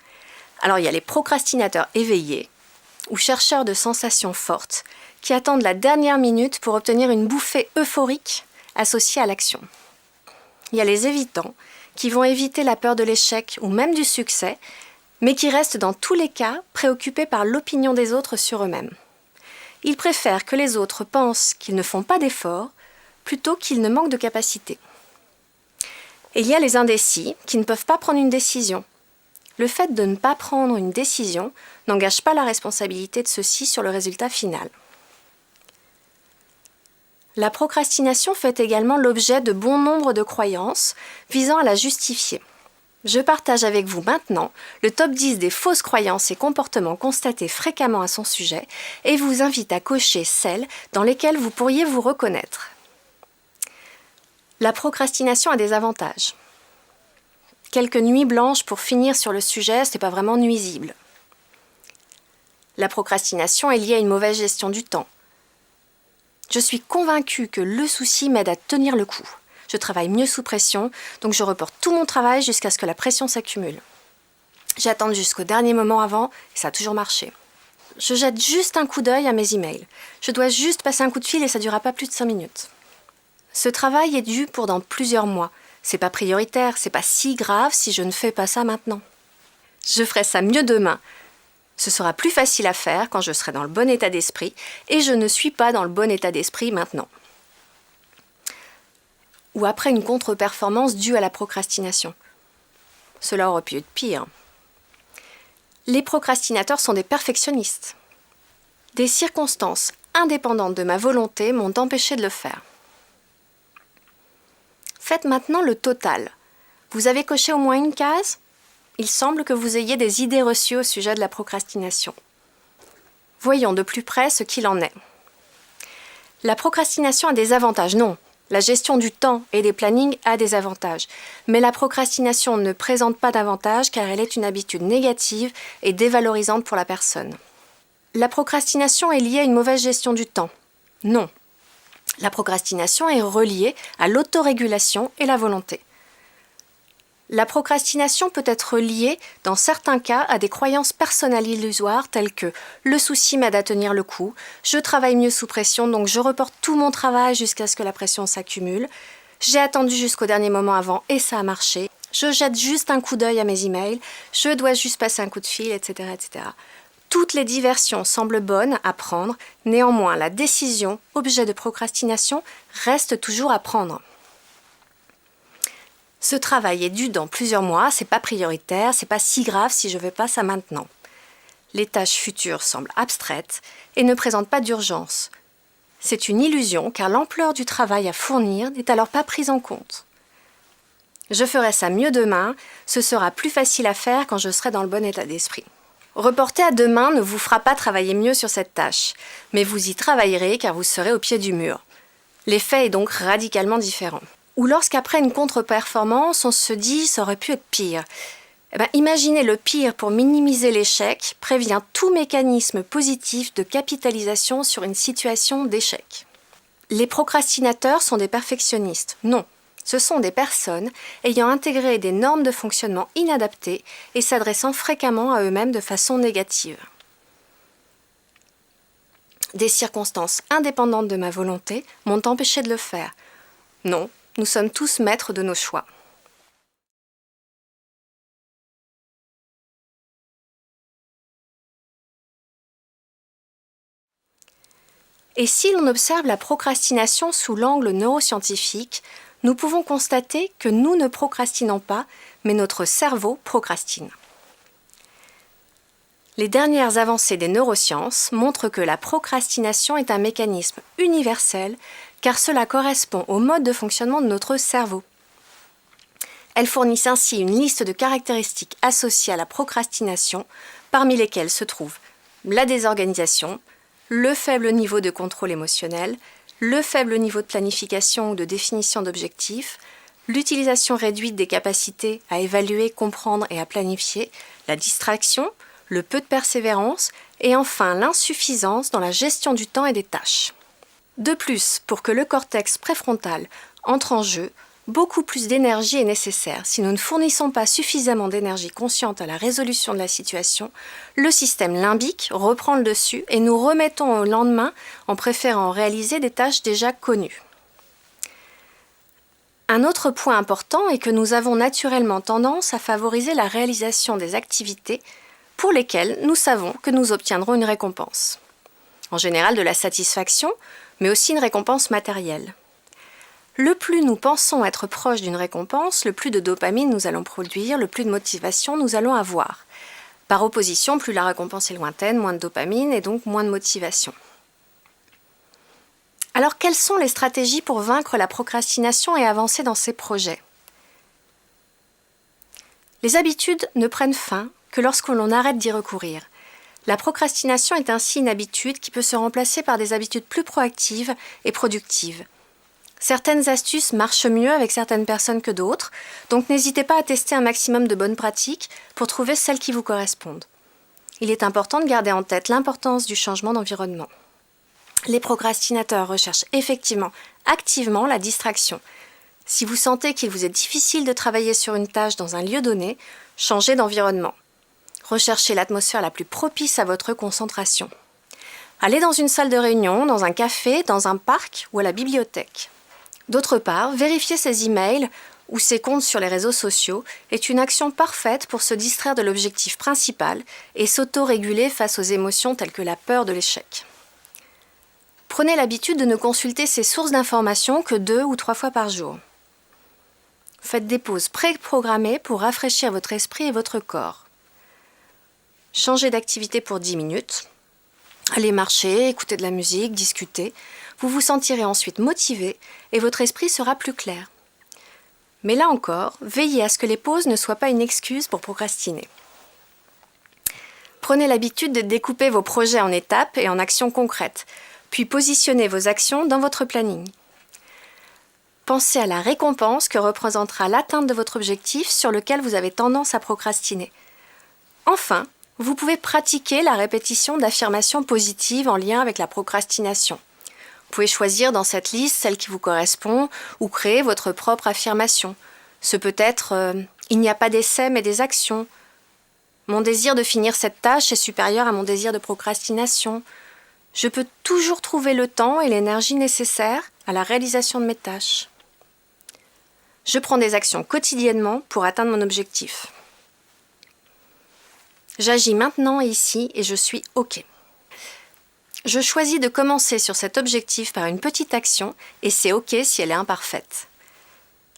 Alors il y a les procrastinateurs éveillés, ou chercheurs de sensations fortes, qui attendent la dernière minute pour obtenir une bouffée euphorique associée à l'action. Il y a les évitants, qui vont éviter la peur de l'échec ou même du succès, mais qui restent dans tous les cas préoccupés par l'opinion des autres sur eux-mêmes. Ils préfèrent que les autres pensent qu'ils ne font pas d'efforts, plutôt qu'ils ne manquent de capacité. Et il y a les indécis, qui ne peuvent pas prendre une décision. Le fait de ne pas prendre une décision n'engage pas la responsabilité de ceux-ci sur le résultat final. La procrastination fait également l'objet de bon nombre de croyances visant à la justifier. Je partage avec vous maintenant le top 10 des fausses croyances et comportements constatés fréquemment à son sujet et vous invite à cocher celles dans lesquelles vous pourriez vous reconnaître. La procrastination a des avantages. Quelques nuits blanches pour finir sur le sujet, ce n'est pas vraiment nuisible. La procrastination est liée à une mauvaise gestion du temps. Je suis convaincue que le souci m'aide à tenir le coup. Je travaille mieux sous pression, donc je reporte tout mon travail jusqu'à ce que la pression s'accumule. J'attends jusqu'au dernier moment avant, et ça a toujours marché. Je jette juste un coup d'œil à mes emails. Je dois juste passer un coup de fil et ça ne durera pas plus de 5 minutes. Ce travail est dû pour dans plusieurs mois. C'est pas prioritaire, c'est pas si grave si je ne fais pas ça maintenant. Je ferai ça mieux demain. Ce sera plus facile à faire quand je serai dans le bon état d'esprit et je ne suis pas dans le bon état d'esprit maintenant. Ou après une contre-performance due à la procrastination. Cela aurait pu être pire. Les procrastinateurs sont des perfectionnistes. Des circonstances indépendantes de ma volonté m'ont empêché de le faire. Faites maintenant le total. Vous avez coché au moins une case ? Il semble que vous ayez des idées reçues au sujet de la procrastination. Voyons de plus près ce qu'il en est. La procrastination a des avantages, non. La gestion du temps et des plannings a des avantages. Mais la procrastination ne présente pas d'avantages car elle est une habitude négative et dévalorisante pour la personne. La procrastination est liée à une mauvaise gestion du temps. Non. La procrastination est reliée à l'autorégulation et la volonté. La procrastination peut être liée, dans certains cas, à des croyances personnelles illusoires telles que « le souci m'aide à tenir le coup »,« je travaille mieux sous pression donc je reporte tout mon travail jusqu'à ce que la pression s'accumule »,« j'ai attendu jusqu'au dernier moment avant et ça a marché »,« je jette juste un coup d'œil à mes emails »,« je dois juste passer un coup de fil », etc., etc. Toutes les diversions semblent bonnes à prendre, néanmoins la décision, objet de procrastination, reste toujours à prendre. Ce travail est dû dans plusieurs mois, c'est pas prioritaire, c'est pas si grave si je fais pas ça maintenant. Les tâches futures semblent abstraites et ne présentent pas d'urgence. C'est une illusion car l'ampleur du travail à fournir n'est alors pas prise en compte. Je ferai ça mieux demain, ce sera plus facile à faire quand je serai dans le bon état d'esprit. Reporter à demain ne vous fera pas travailler mieux sur cette tâche, mais vous y travaillerez car vous serez au pied du mur. L'effet est donc radicalement différent. Ou lorsqu'après une contre-performance, on se dit « ça aurait pu être pire ». Imaginez le pire pour minimiser l'échec, prévient tout mécanisme positif de capitalisation sur une situation d'échec. Les procrastinateurs sont des perfectionnistes. Non, ce sont des personnes ayant intégré des normes de fonctionnement inadaptées et s'adressant fréquemment à eux-mêmes de façon négative. Des circonstances indépendantes de ma volonté m'ont empêché de le faire. Non. Nous sommes tous maîtres de nos choix. Et si l'on observe la procrastination sous l'angle neuroscientifique, nous pouvons constater que nous ne procrastinons pas, mais notre cerveau procrastine. Les dernières avancées des neurosciences montrent que la procrastination est un mécanisme universel car cela correspond au mode de fonctionnement de notre cerveau. Elles fournissent ainsi une liste de caractéristiques associées à la procrastination, parmi lesquelles se trouvent la désorganisation, le faible niveau de contrôle émotionnel, le faible niveau de planification ou de définition d'objectifs, l'utilisation réduite des capacités à évaluer, comprendre et à planifier, la distraction, le peu de persévérance et enfin l'insuffisance dans la gestion du temps et des tâches. De plus, pour que le cortex préfrontal entre en jeu, beaucoup plus d'énergie est nécessaire. Si nous ne fournissons pas suffisamment d'énergie consciente à la résolution de la situation, le système limbique reprend le dessus et nous remettons au lendemain en préférant réaliser des tâches déjà connues. Un autre point important est que nous avons naturellement tendance à favoriser la réalisation des activités pour lesquelles nous savons que nous obtiendrons une récompense. En général de la satisfaction, mais aussi une récompense matérielle. Le plus nous pensons être proches d'une récompense, le plus de dopamine nous allons produire, le plus de motivation nous allons avoir. Par opposition, plus la récompense est lointaine, moins de dopamine et donc moins de motivation. Alors, quelles sont les stratégies pour vaincre la procrastination et avancer dans ses projets ? Les habitudes ne prennent fin que lorsque l'on arrête d'y recourir. La procrastination est ainsi une habitude qui peut se remplacer par des habitudes plus proactives et productives. Certaines astuces marchent mieux avec certaines personnes que d'autres, donc n'hésitez pas à tester un maximum de bonnes pratiques pour trouver celles qui vous correspondent. Il est important de garder en tête l'importance du changement d'environnement. Les procrastinateurs recherchent effectivement activement la distraction. Si vous sentez qu'il vous est difficile de travailler sur une tâche dans un lieu donné, changez d'environnement. Recherchez l'atmosphère la plus propice à votre concentration. Allez dans une salle de réunion, dans un café, dans un parc ou à la bibliothèque. D'autre part, vérifier ses emails ou ses comptes sur les réseaux sociaux est une action parfaite pour se distraire de l'objectif principal et s'auto-réguler face aux émotions telles que la peur de l'échec. Prenez l'habitude de ne consulter ces sources d'informations que 2 ou 3 fois par jour. Faites des pauses pré-programmées pour rafraîchir votre esprit et votre corps. Changez d'activité pour 10 minutes. Allez marcher, écouter de la musique, discuter. Vous vous sentirez ensuite motivé et votre esprit sera plus clair. Mais là encore, veillez à ce que les pauses ne soient pas une excuse pour procrastiner. Prenez l'habitude de découper vos projets en étapes et en actions concrètes, puis positionnez vos actions dans votre planning. Pensez à la récompense que représentera l'atteinte de votre objectif sur lequel vous avez tendance à procrastiner. Enfin, vous pouvez pratiquer la répétition d'affirmations positives en lien avec la procrastination. Vous pouvez choisir dans cette liste celle qui vous correspond ou créer votre propre affirmation. Ce peut être « Il n'y a pas d'essai mais des actions ». Mon désir de finir cette tâche est supérieur à mon désir de procrastination. Je peux toujours trouver le temps et l'énergie nécessaires à la réalisation de mes tâches. Je prends des actions quotidiennement pour atteindre mon objectif. J'agis maintenant et ici et je suis OK. Je choisis de commencer sur cet objectif par une petite action et c'est OK si elle est imparfaite.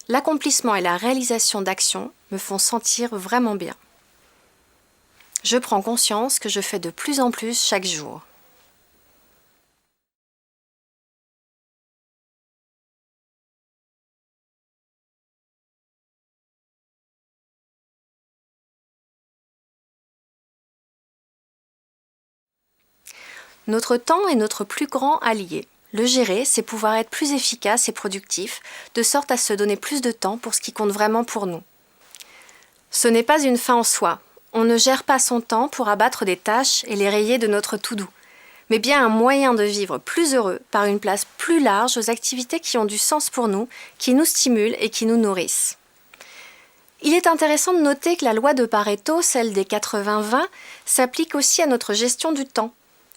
L'accomplissement et la réalisation d'actions me font sentir vraiment bien. Je prends conscience que je fais de plus en plus chaque jour. Notre temps est notre plus grand allié. Le gérer, c'est pouvoir être plus efficace et productif, de sorte à se donner plus de temps pour ce qui compte vraiment pour nous. Ce n'est pas une fin en soi. On ne gère pas son temps pour abattre des tâches et les rayer de notre to-do, mais bien un moyen de vivre plus heureux par une place plus large aux activités qui ont du sens pour nous, qui nous stimulent et qui nous nourrissent. Il est intéressant de noter que la loi de Pareto, celle des 80-20, s'applique aussi à notre gestion du temps.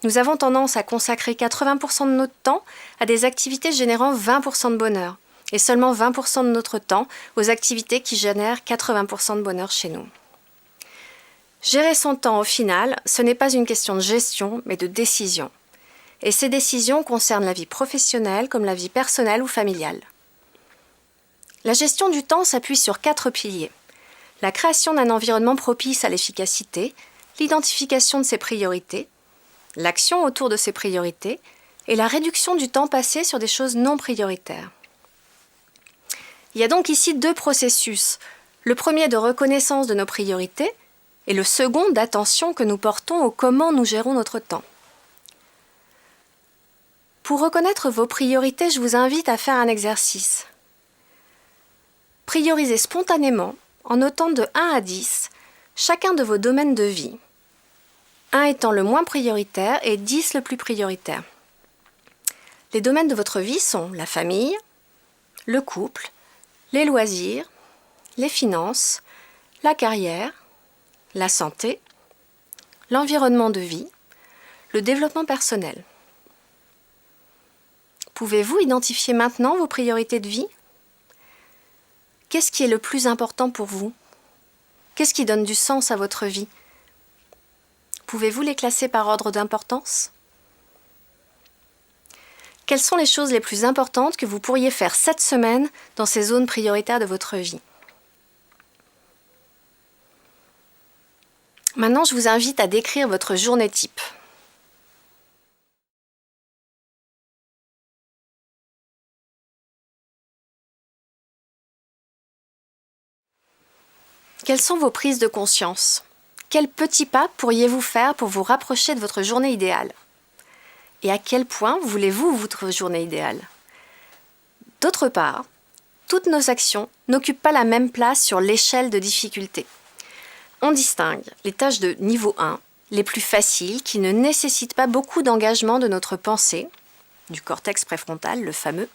Nous avons tendance à consacrer 80% de notre temps à des activités générant 20% de bonheur et seulement 20% de notre temps aux activités qui génèrent 80% de bonheur chez nous. Gérer son temps, au final, ce n'est pas une question de gestion, mais de décision. Et ces décisions concernent la vie professionnelle comme la vie personnelle ou familiale. La gestion du temps s'appuie sur 4 piliers. La création d'un environnement propice à l'efficacité, l'identification de ses priorités, l'action autour de ces priorités et la réduction du temps passé sur des choses non prioritaires. Il y a donc ici 2 processus. Le premier de reconnaissance de nos priorités et le second d'attention que nous portons au comment nous gérons notre temps. Pour reconnaître vos priorités, je vous invite à faire un exercice. Priorisez spontanément en notant de 1 à 10 chacun de vos domaines de vie. 1 étant le moins prioritaire et 10 le plus prioritaire. Les domaines de votre vie sont la famille, le couple, les loisirs, les finances, la carrière, la santé, l'environnement de vie, le développement personnel. Pouvez-vous identifier maintenant vos priorités de vie ? Qu'est-ce qui est le plus important pour vous ? Qu'est-ce qui donne du sens à votre vie ? Pouvez-vous les classer par ordre d'importance ? Quelles sont les choses les plus importantes que vous pourriez faire cette semaine dans ces zones prioritaires de votre vie ? Maintenant, je vous invite à décrire votre journée type. Quelles sont vos prises de conscience ? Quels petits pas pourriez-vous faire pour vous rapprocher de votre journée idéale ? Et à quel point voulez-vous votre journée idéale ? D'autre part, toutes nos actions n'occupent pas la même place sur l'échelle de difficulté. On distingue les tâches de niveau 1, les plus faciles, qui ne nécessitent pas beaucoup d'engagement de notre pensée, du cortex préfrontal, le fameux.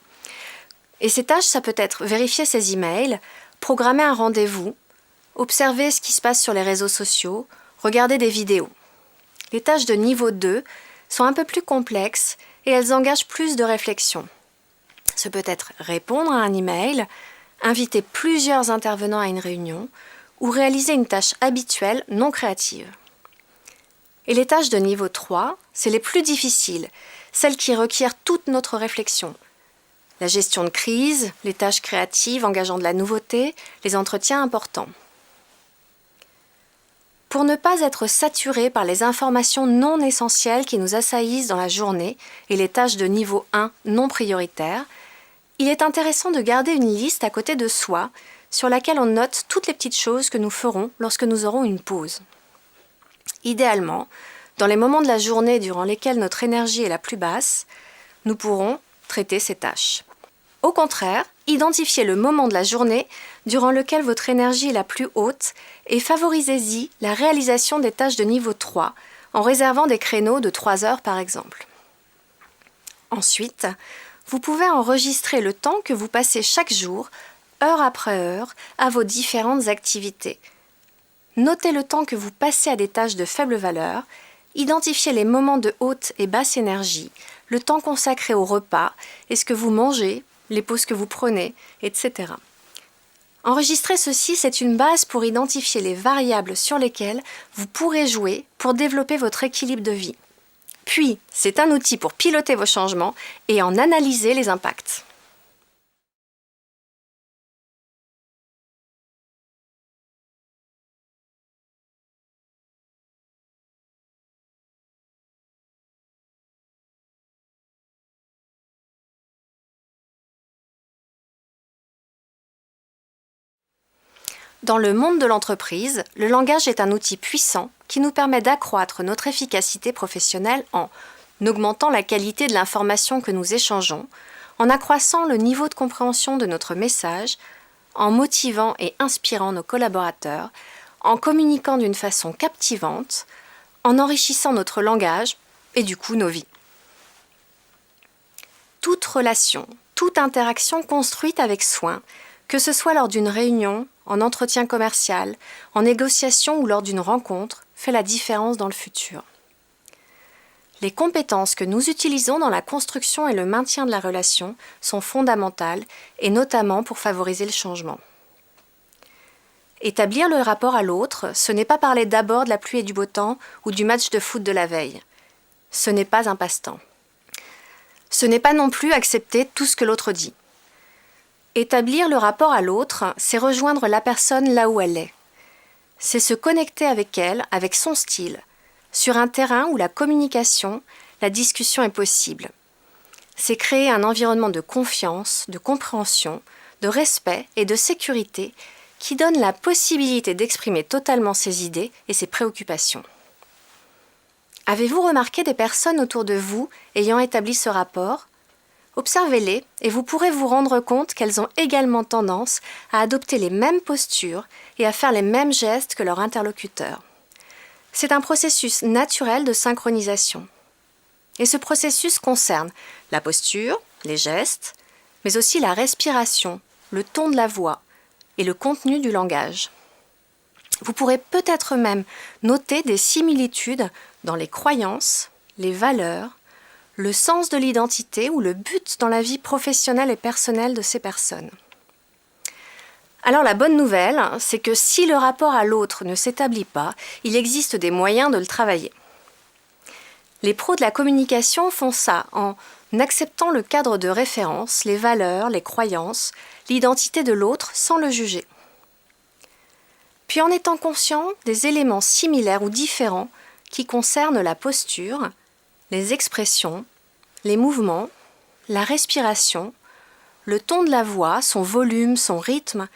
Et ces tâches, ça peut être vérifier ses emails, programmer un rendez-vous, observer ce qui se passe sur les réseaux sociaux, regarder des vidéos. Les tâches de niveau 2 sont un peu plus complexes et elles engagent plus de réflexion. Ce peut être répondre à un email, inviter plusieurs intervenants à une réunion ou réaliser une tâche habituelle non créative. Et les tâches de niveau 3, c'est les plus difficiles, celles qui requièrent toute notre réflexion. La gestion de crise, les tâches créatives engageant de la nouveauté, les entretiens importants. Pour ne pas être saturé par les informations non essentielles qui nous assaillissent dans la journée et les tâches de niveau 1 non prioritaires, il est intéressant de garder une liste à côté de soi sur laquelle on note toutes les petites choses que nous ferons lorsque nous aurons une pause. Idéalement, dans les moments de la journée durant lesquels notre énergie est la plus basse, nous pourrons traiter ces tâches. Au contraire, identifiez le moment de la journée durant lequel votre énergie est la plus haute et favorisez-y la réalisation des tâches de niveau 3 en réservant des créneaux de 3 heures par exemple. Ensuite, vous pouvez enregistrer le temps que vous passez chaque jour, heure après heure, à vos différentes activités. Notez le temps que vous passez à des tâches de faible valeur, identifiez les moments de haute et basse énergie, le temps consacré au repas et ce que vous mangez, les pauses que vous prenez, etc. Enregistrer ceci, c'est une base pour identifier les variables sur lesquelles vous pourrez jouer pour développer votre équilibre de vie. Puis, c'est un outil pour piloter vos changements et en analyser les impacts. Dans le monde de l'entreprise, le langage est un outil puissant qui nous permet d'accroître notre efficacité professionnelle en augmentant la qualité de l'information que nous échangeons, en accroissant le niveau de compréhension de notre message, en motivant et inspirant nos collaborateurs, en communiquant d'une façon captivante, en enrichissant notre langage et du coup nos vies. Toute relation, toute interaction construite avec soin, que ce soit lors d'une réunion, en entretien commercial, en négociation ou lors d'une rencontre, fait la différence dans le futur. Les compétences que nous utilisons dans la construction et le maintien de la relation sont fondamentales et notamment pour favoriser le changement. Établir le rapport à l'autre, ce n'est pas parler d'abord de la pluie et du beau temps ou du match de foot de la veille. Ce n'est pas un passe-temps. Ce n'est pas non plus accepter tout ce que l'autre dit. Établir le rapport à l'autre, c'est rejoindre la personne là où elle est. C'est se connecter avec elle, avec son style, sur un terrain où la communication, la discussion est possible. C'est créer un environnement de confiance, de compréhension, de respect et de sécurité qui donne la possibilité d'exprimer totalement ses idées et ses préoccupations. Avez-vous remarqué des personnes autour de vous ayant établi ce rapport ? Observez-les et vous pourrez vous rendre compte qu'elles ont également tendance à adopter les mêmes postures et à faire les mêmes gestes que leur interlocuteur. C'est un processus naturel de synchronisation. Et ce processus concerne la posture, les gestes, mais aussi la respiration, le ton de la voix et le contenu du langage. Vous pourrez peut-être même noter des similitudes dans les croyances, les valeurs, le sens de l'identité ou le but dans la vie professionnelle et personnelle de ces personnes. Alors la bonne nouvelle, c'est que si le rapport à l'autre ne s'établit pas, il existe des moyens de le travailler. Les pros de la communication font ça en acceptant le cadre de référence, les valeurs, les croyances, l'identité de l'autre sans le juger. Puis en étant conscient des éléments similaires ou différents qui concernent la posture, les expressions, les mouvements, la respiration, le ton de la voix, son volume, son rythme,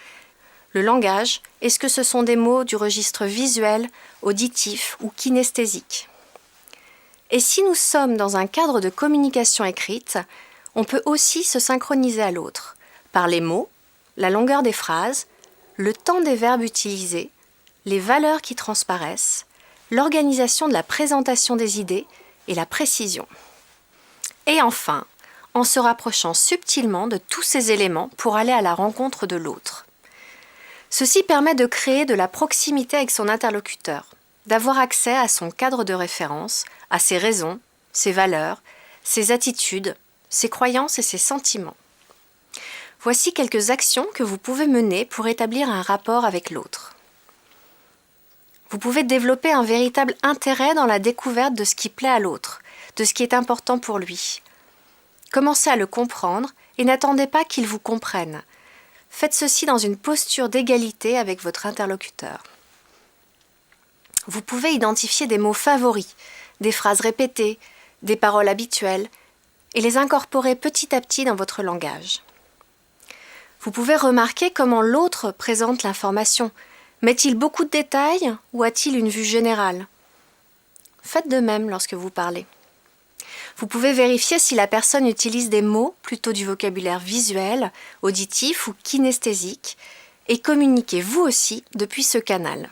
le langage, est-ce que ce sont des mots du registre visuel, auditif ou kinesthésique ? Et si nous sommes dans un cadre de communication écrite, on peut aussi se synchroniser à l'autre, par les mots, la longueur des phrases, le temps des verbes utilisés, les valeurs qui transparaissent, l'organisation de la présentation des idées et la précision. Et enfin, en se rapprochant subtilement de tous ces éléments pour aller à la rencontre de l'autre. Ceci permet de créer de la proximité avec son interlocuteur, d'avoir accès à son cadre de référence, à ses raisons, ses valeurs, ses attitudes, ses croyances et ses sentiments. Voici quelques actions que vous pouvez mener pour établir un rapport avec l'autre. Vous pouvez développer un véritable intérêt dans la découverte de ce qui plaît à l'autre, de ce qui est important pour lui. Commencez à le comprendre et n'attendez pas qu'il vous comprenne. Faites ceci dans une posture d'égalité avec votre interlocuteur. Vous pouvez identifier des mots favoris, des phrases répétées, des paroles habituelles et les incorporer petit à petit dans votre langage. Vous pouvez remarquer comment l'autre présente l'information. Met-il beaucoup de détails ou a-t-il une vue générale ? Faites de même lorsque vous parlez. Vous pouvez vérifier si la personne utilise des mots, plutôt du vocabulaire visuel, auditif ou kinesthésique, et communiquez vous aussi depuis ce canal.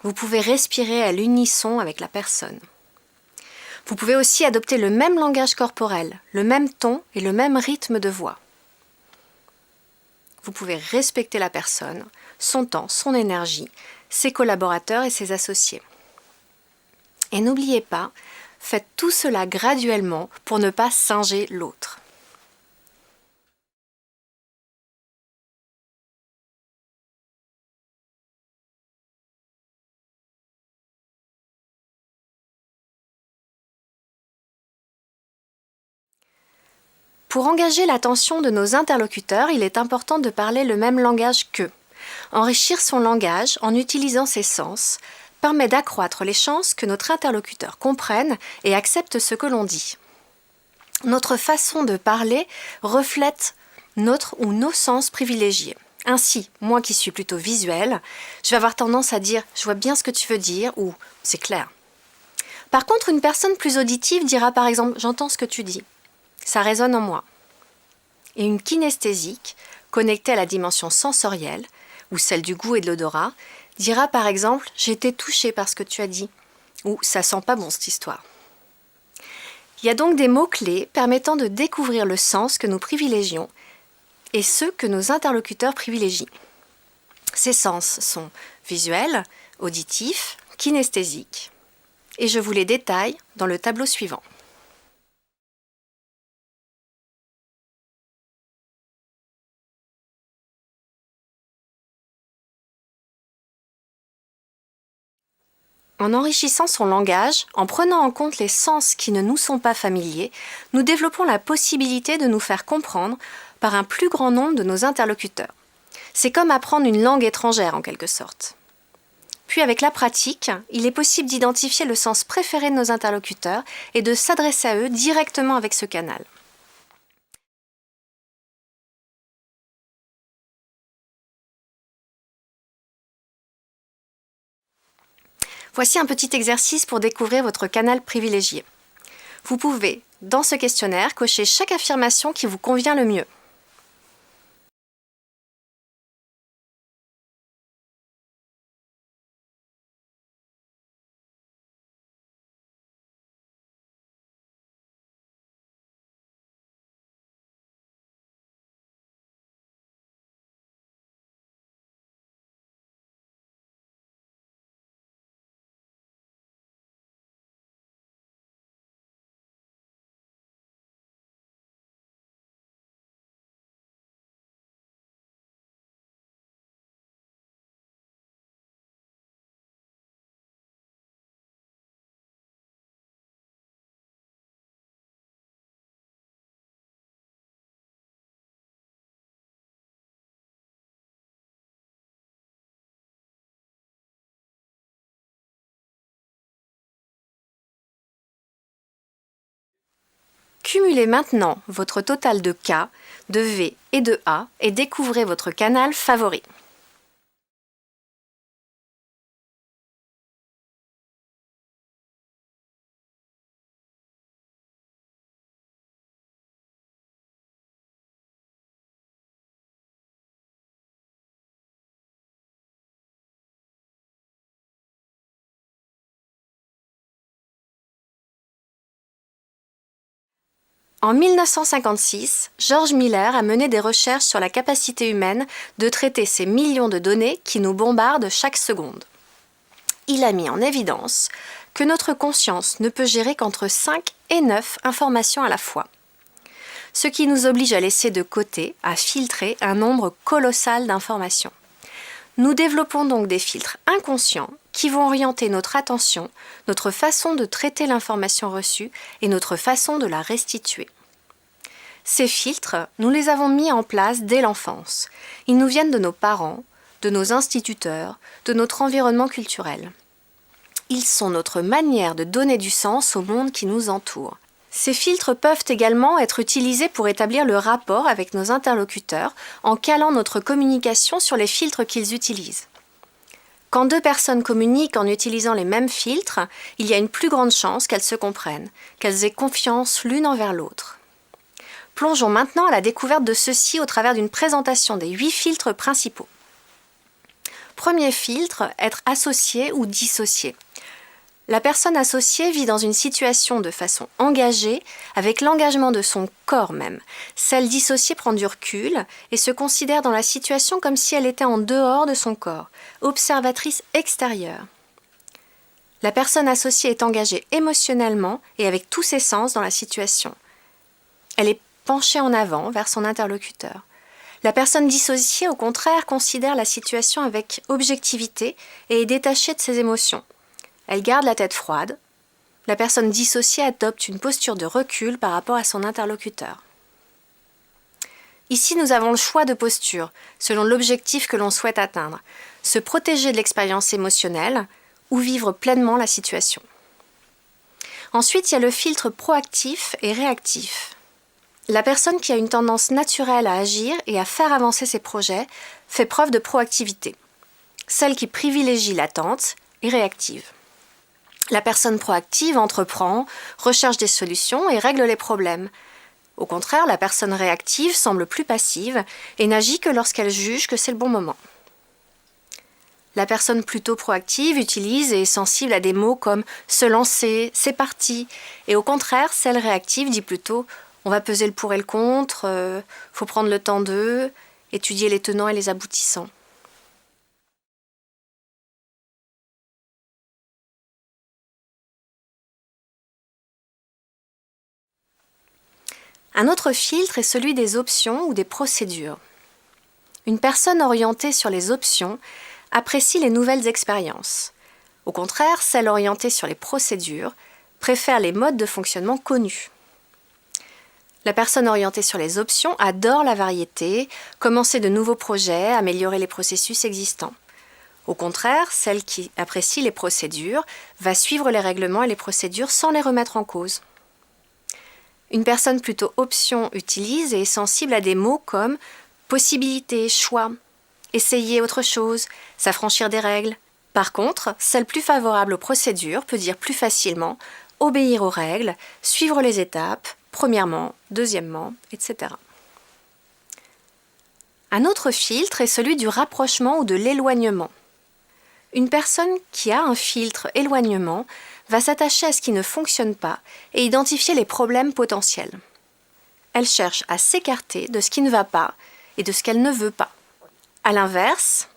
Vous pouvez respirer à l'unisson avec la personne. Vous pouvez aussi adopter le même langage corporel, le même ton et le même rythme de voix. Vous pouvez respecter la personne, son temps, son énergie, ses collaborateurs et ses associés. Et n'oubliez pas, faites tout cela graduellement pour ne pas singer l'autre. Pour engager l'attention de nos interlocuteurs, il est important de parler le même langage qu'eux. Enrichir son langage en utilisant ses sens permet d'accroître les chances que notre interlocuteur comprenne et accepte ce que l'on dit. Notre façon de parler reflète notre ou nos sens privilégiés. Ainsi, moi qui suis plutôt visuelle, je vais avoir tendance à dire « je vois bien ce que tu veux dire » ou « c'est clair ». Par contre, une personne plus auditive dira par exemple « j'entends ce que tu dis ». Ça résonne en moi. Et une kinesthésique, connectée à la dimension sensorielle, ou celle du goût et de l'odorat, dira par exemple « j'ai été touchée par ce que tu as dit » ou « ça sent pas bon cette histoire ». Il y a donc des mots-clés permettant de découvrir le sens que nous privilégions et ceux que nos interlocuteurs privilégient. Ces sens sont visuels, auditifs, kinesthésiques. Et je vous les détaille dans le tableau suivant. En enrichissant son langage, en prenant en compte les sens qui ne nous sont pas familiers, nous développons la possibilité de nous faire comprendre par un plus grand nombre de nos interlocuteurs. C'est comme apprendre une langue étrangère en quelque sorte. Puis avec la pratique, il est possible d'identifier le sens préféré de nos interlocuteurs et de s'adresser à eux directement avec ce canal. Voici un petit exercice pour découvrir votre canal privilégié. Vous pouvez, dans ce questionnaire, cocher chaque affirmation qui vous convient le mieux. Cumulez maintenant votre total de K, de V et de A et découvrez votre canal favori. En 1956, George Miller a mené des recherches sur la capacité humaine de traiter ces millions de données qui nous bombardent chaque seconde. Il a mis en évidence que notre conscience ne peut gérer qu'entre 5 et 9 informations à la fois, ce qui nous oblige à laisser de côté, à filtrer un nombre colossal d'informations. Nous développons donc des filtres inconscients qui vont orienter notre attention, notre façon de traiter l'information reçue et notre façon de la restituer. Ces filtres, nous les avons mis en place dès l'enfance. Ils nous viennent de nos parents, de nos instituteurs, de notre environnement culturel. Ils sont notre manière de donner du sens au monde qui nous entoure. Ces filtres peuvent également être utilisés pour établir le rapport avec nos interlocuteurs en calant notre communication sur les filtres qu'ils utilisent. Quand deux personnes communiquent en utilisant les mêmes filtres, il y a une plus grande chance qu'elles se comprennent, qu'elles aient confiance l'une envers l'autre. Plongeons maintenant à la découverte de ceux-ci au travers d'une présentation des 8 filtres principaux. Premier filtre, être associé ou dissocié. La personne associée vit dans une situation de façon engagée, avec l'engagement de son corps même. Celle dissociée prend du recul et se considère dans la situation comme si elle était en dehors de son corps, observatrice extérieure. La personne associée est engagée émotionnellement et avec tous ses sens dans la situation. Elle est penchée en avant vers son interlocuteur. La personne dissociée, au contraire, considère la situation avec objectivité et est détachée de ses émotions. Elle garde la tête froide. La personne dissociée adopte une posture de recul par rapport à son interlocuteur. Ici, nous avons le choix de posture, selon l'objectif que l'on souhaite atteindre, se protéger de l'expérience émotionnelle ou vivre pleinement la situation. Ensuite, il y a le filtre proactif et réactif. La personne qui a une tendance naturelle à agir et à faire avancer ses projets fait preuve de proactivité. Celle qui privilégie l'attente est réactive. La personne proactive entreprend, recherche des solutions et règle les problèmes. Au contraire, la personne réactive semble plus passive et n'agit que lorsqu'elle juge que c'est le bon moment. La personne plutôt proactive utilise et est sensible à des mots comme « se lancer »,« c'est parti », et au contraire, celle réactive dit plutôt « on va peser le pour et le contre »,« faut prendre le temps de », étudier les tenants et les aboutissants. Un autre filtre est celui des options ou des procédures. Une personne orientée sur les options apprécie les nouvelles expériences. Au contraire, celle orientée sur les procédures préfère les modes de fonctionnement connus. La personne orientée sur les options adore la variété, commencer de nouveaux projets, améliorer les processus existants. Au contraire, celle qui apprécie les procédures va suivre les règlements et les procédures sans les remettre en cause. Une personne plutôt option utilise et est sensible à des mots comme possibilité, choix, essayer autre chose, s'affranchir des règles. Par contre, celle plus favorable aux procédures peut dire plus facilement obéir aux règles, suivre les étapes, premièrement, deuxièmement, etc. Un autre filtre est celui du rapprochement ou de l'éloignement. Une personne qui a un filtre éloignement va s'attacher à ce qui ne fonctionne pas et identifier les problèmes potentiels. Elle cherche à s'écarter de ce qui ne va pas et de ce qu'elle ne veut pas. À l'inverse,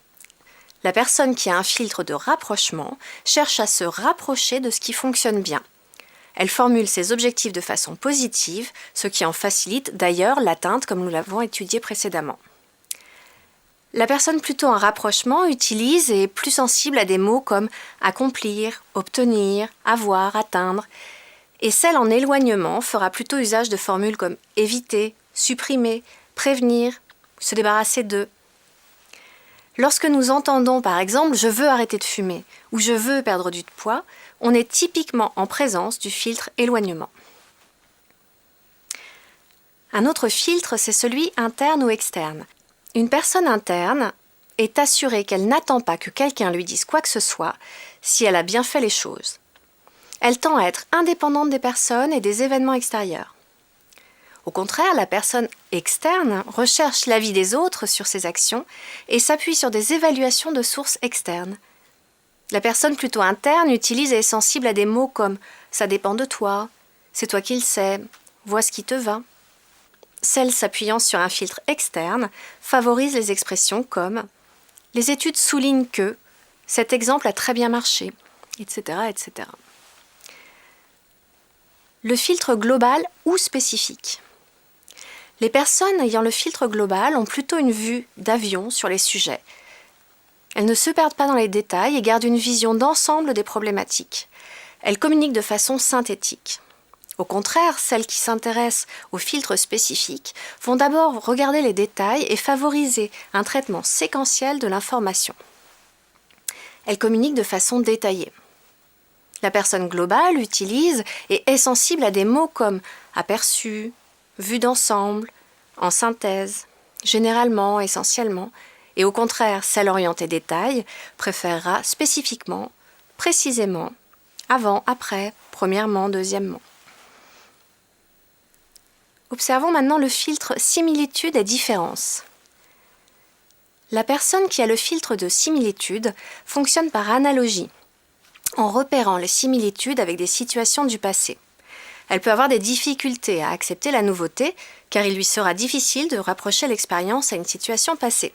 la personne qui a un filtre de rapprochement cherche à se rapprocher de ce qui fonctionne bien. Elle formule ses objectifs de façon positive, ce qui en facilite d'ailleurs l'atteinte comme nous l'avons étudié précédemment. La personne plutôt en rapprochement utilise et est plus sensible à des mots comme accomplir, obtenir, avoir, atteindre, et celle en éloignement fera plutôt usage de formules comme éviter, supprimer, prévenir, se débarrasser de. Lorsque nous entendons par exemple « je veux arrêter de fumer » ou « je veux perdre du poids », on est typiquement en présence du filtre éloignement. Un autre filtre, c'est celui interne ou externe. Une personne interne est assurée qu'elle n'attend pas que quelqu'un lui dise quoi que ce soit si elle a bien fait les choses. Elle tend à être indépendante des personnes et des événements extérieurs. Au contraire, la personne externe recherche l'avis des autres sur ses actions et s'appuie sur des évaluations de sources externes. La personne plutôt interne utilise et est sensible à des mots comme « ça dépend de toi »,« c'est toi qui le sais »,« vois ce qui te va ». Celle s'appuyant sur un filtre externe favorise les expressions comme « les études soulignent que »,« cet exemple a très bien marché », etc., etc. Le filtre global ou spécifique. Les personnes ayant le filtre global ont plutôt une vue d'avion sur les sujets. Elles ne se perdent pas dans les détails et gardent une vision d'ensemble des problématiques. Elles communiquent de façon synthétique. Au contraire, celles qui s'intéressent aux filtres spécifiques vont d'abord regarder les détails et favoriser un traitement séquentiel de l'information. Elles communiquent de façon détaillée. La personne globale utilise et est sensible à des mots comme aperçu, vue d'ensemble, en synthèse, généralement, essentiellement, et au contraire, celle orientée détail préférera spécifiquement, précisément, avant, après, premièrement, deuxièmement. Observons maintenant le filtre similitude et différence. La personne qui a le filtre de similitude fonctionne par analogie, en repérant les similitudes avec des situations du passé. Elle peut avoir des difficultés à accepter la nouveauté, car il lui sera difficile de rapprocher l'expérience à une situation passée.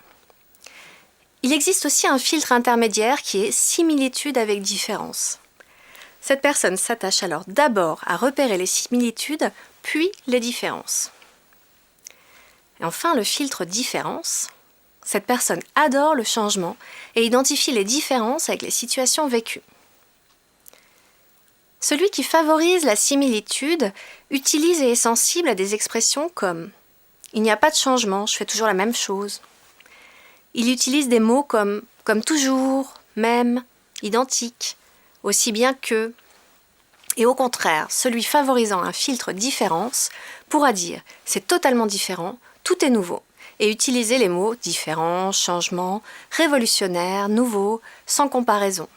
Il existe aussi un filtre intermédiaire qui est similitude avec différence. Cette personne s'attache alors d'abord à repérer les similitudes, puis les différences. Et enfin, le filtre différence. Cette personne adore le changement et identifie les différences avec les situations vécues. Celui qui favorise la similitude utilise et est sensible à des expressions comme « il n'y a pas de changement, je fais toujours la même chose ». Il utilise des mots comme toujours, même, identique, aussi bien que. Et au contraire, celui favorisant un filtre différence pourra dire « c'est totalement différent, tout est nouveau » et utiliser les mots différent, changement, révolutionnaire, nouveau, sans comparaison.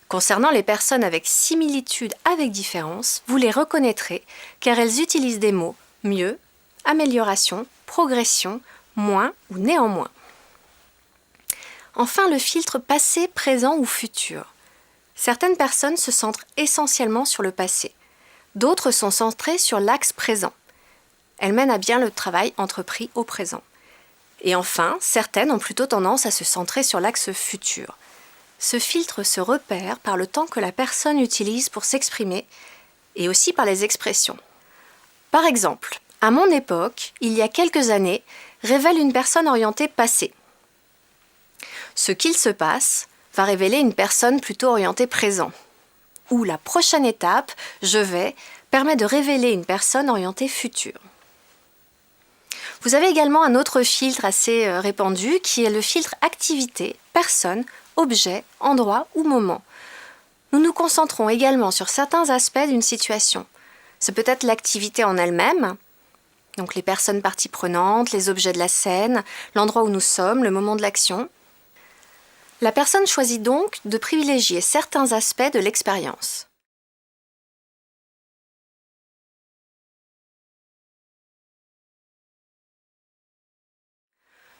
Concernant les personnes avec similitude avec différence, vous les reconnaîtrez car elles utilisent des mots mieux, amélioration, progression, moins ou néanmoins. Enfin, le filtre passé, présent ou futur. Certaines personnes se centrent essentiellement sur le passé. D'autres sont centrées sur l'axe présent. Elles mènent à bien le travail entrepris au présent. Et enfin, certaines ont plutôt tendance à se centrer sur l'axe futur. Ce filtre se repère par le temps que la personne utilise pour s'exprimer et aussi par les expressions. Par exemple, à mon époque, il y a quelques années, révèle une personne orientée passé. Ce qu'il se passe, va révéler une personne plutôt orientée présent. Ou la prochaine étape, je vais, permet de révéler une personne orientée futur. Vous avez également un autre filtre assez répandu qui est le filtre activité, personne, objet, endroit ou moment. Nous nous concentrons également sur certains aspects d'une situation. Ce peut être l'activité en elle-même, donc les personnes parties prenantes, les objets de la scène, l'endroit où nous sommes, le moment de l'action. La personne choisit donc de privilégier certains aspects de l'expérience.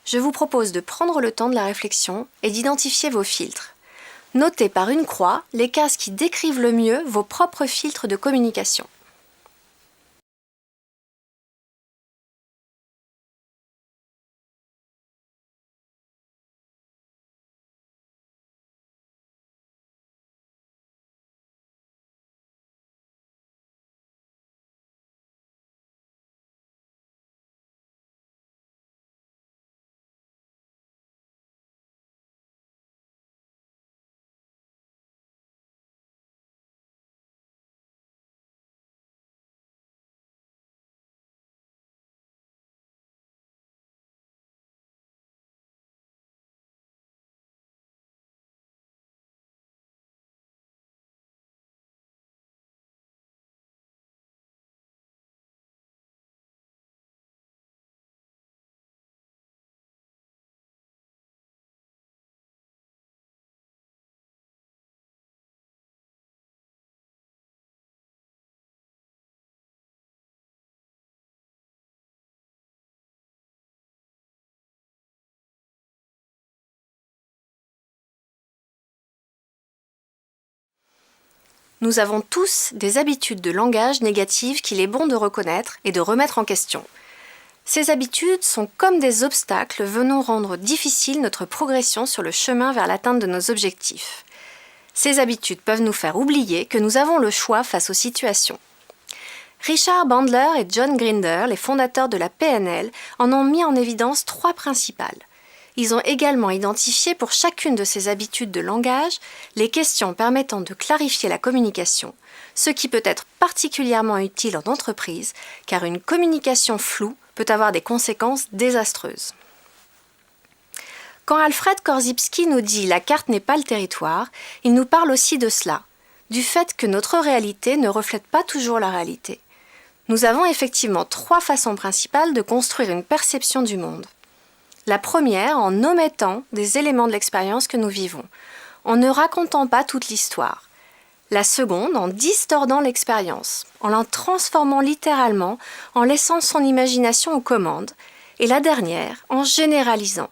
Je vous propose de prendre le temps de la réflexion et d'identifier vos filtres. Notez par une croix les cases qui décrivent le mieux vos propres filtres de communication. Nous avons tous des habitudes de langage négatives qu'il est bon de reconnaître et de remettre en question. Ces habitudes sont comme des obstacles venant rendre difficile notre progression sur le chemin vers l'atteinte de nos objectifs. Ces habitudes peuvent nous faire oublier que nous avons le choix face aux situations. Richard Bandler et John Grinder, les fondateurs de la PNL, en ont mis en évidence 3 principales. Ils ont également identifié pour chacune de ces habitudes de langage les questions permettant de clarifier la communication, ce qui peut être particulièrement utile en entreprise, car une communication floue peut avoir des conséquences désastreuses. Quand Alfred Korzybski nous dit « la carte n'est pas le territoire », il nous parle aussi de cela, du fait que notre réalité ne reflète pas toujours la réalité. Nous avons effectivement 3 façons principales de construire une perception du monde. La première en omettant des éléments de l'expérience que nous vivons, en ne racontant pas toute l'histoire. La seconde en distordant l'expérience, en la transformant littéralement, en laissant son imagination aux commandes. Et la dernière en généralisant,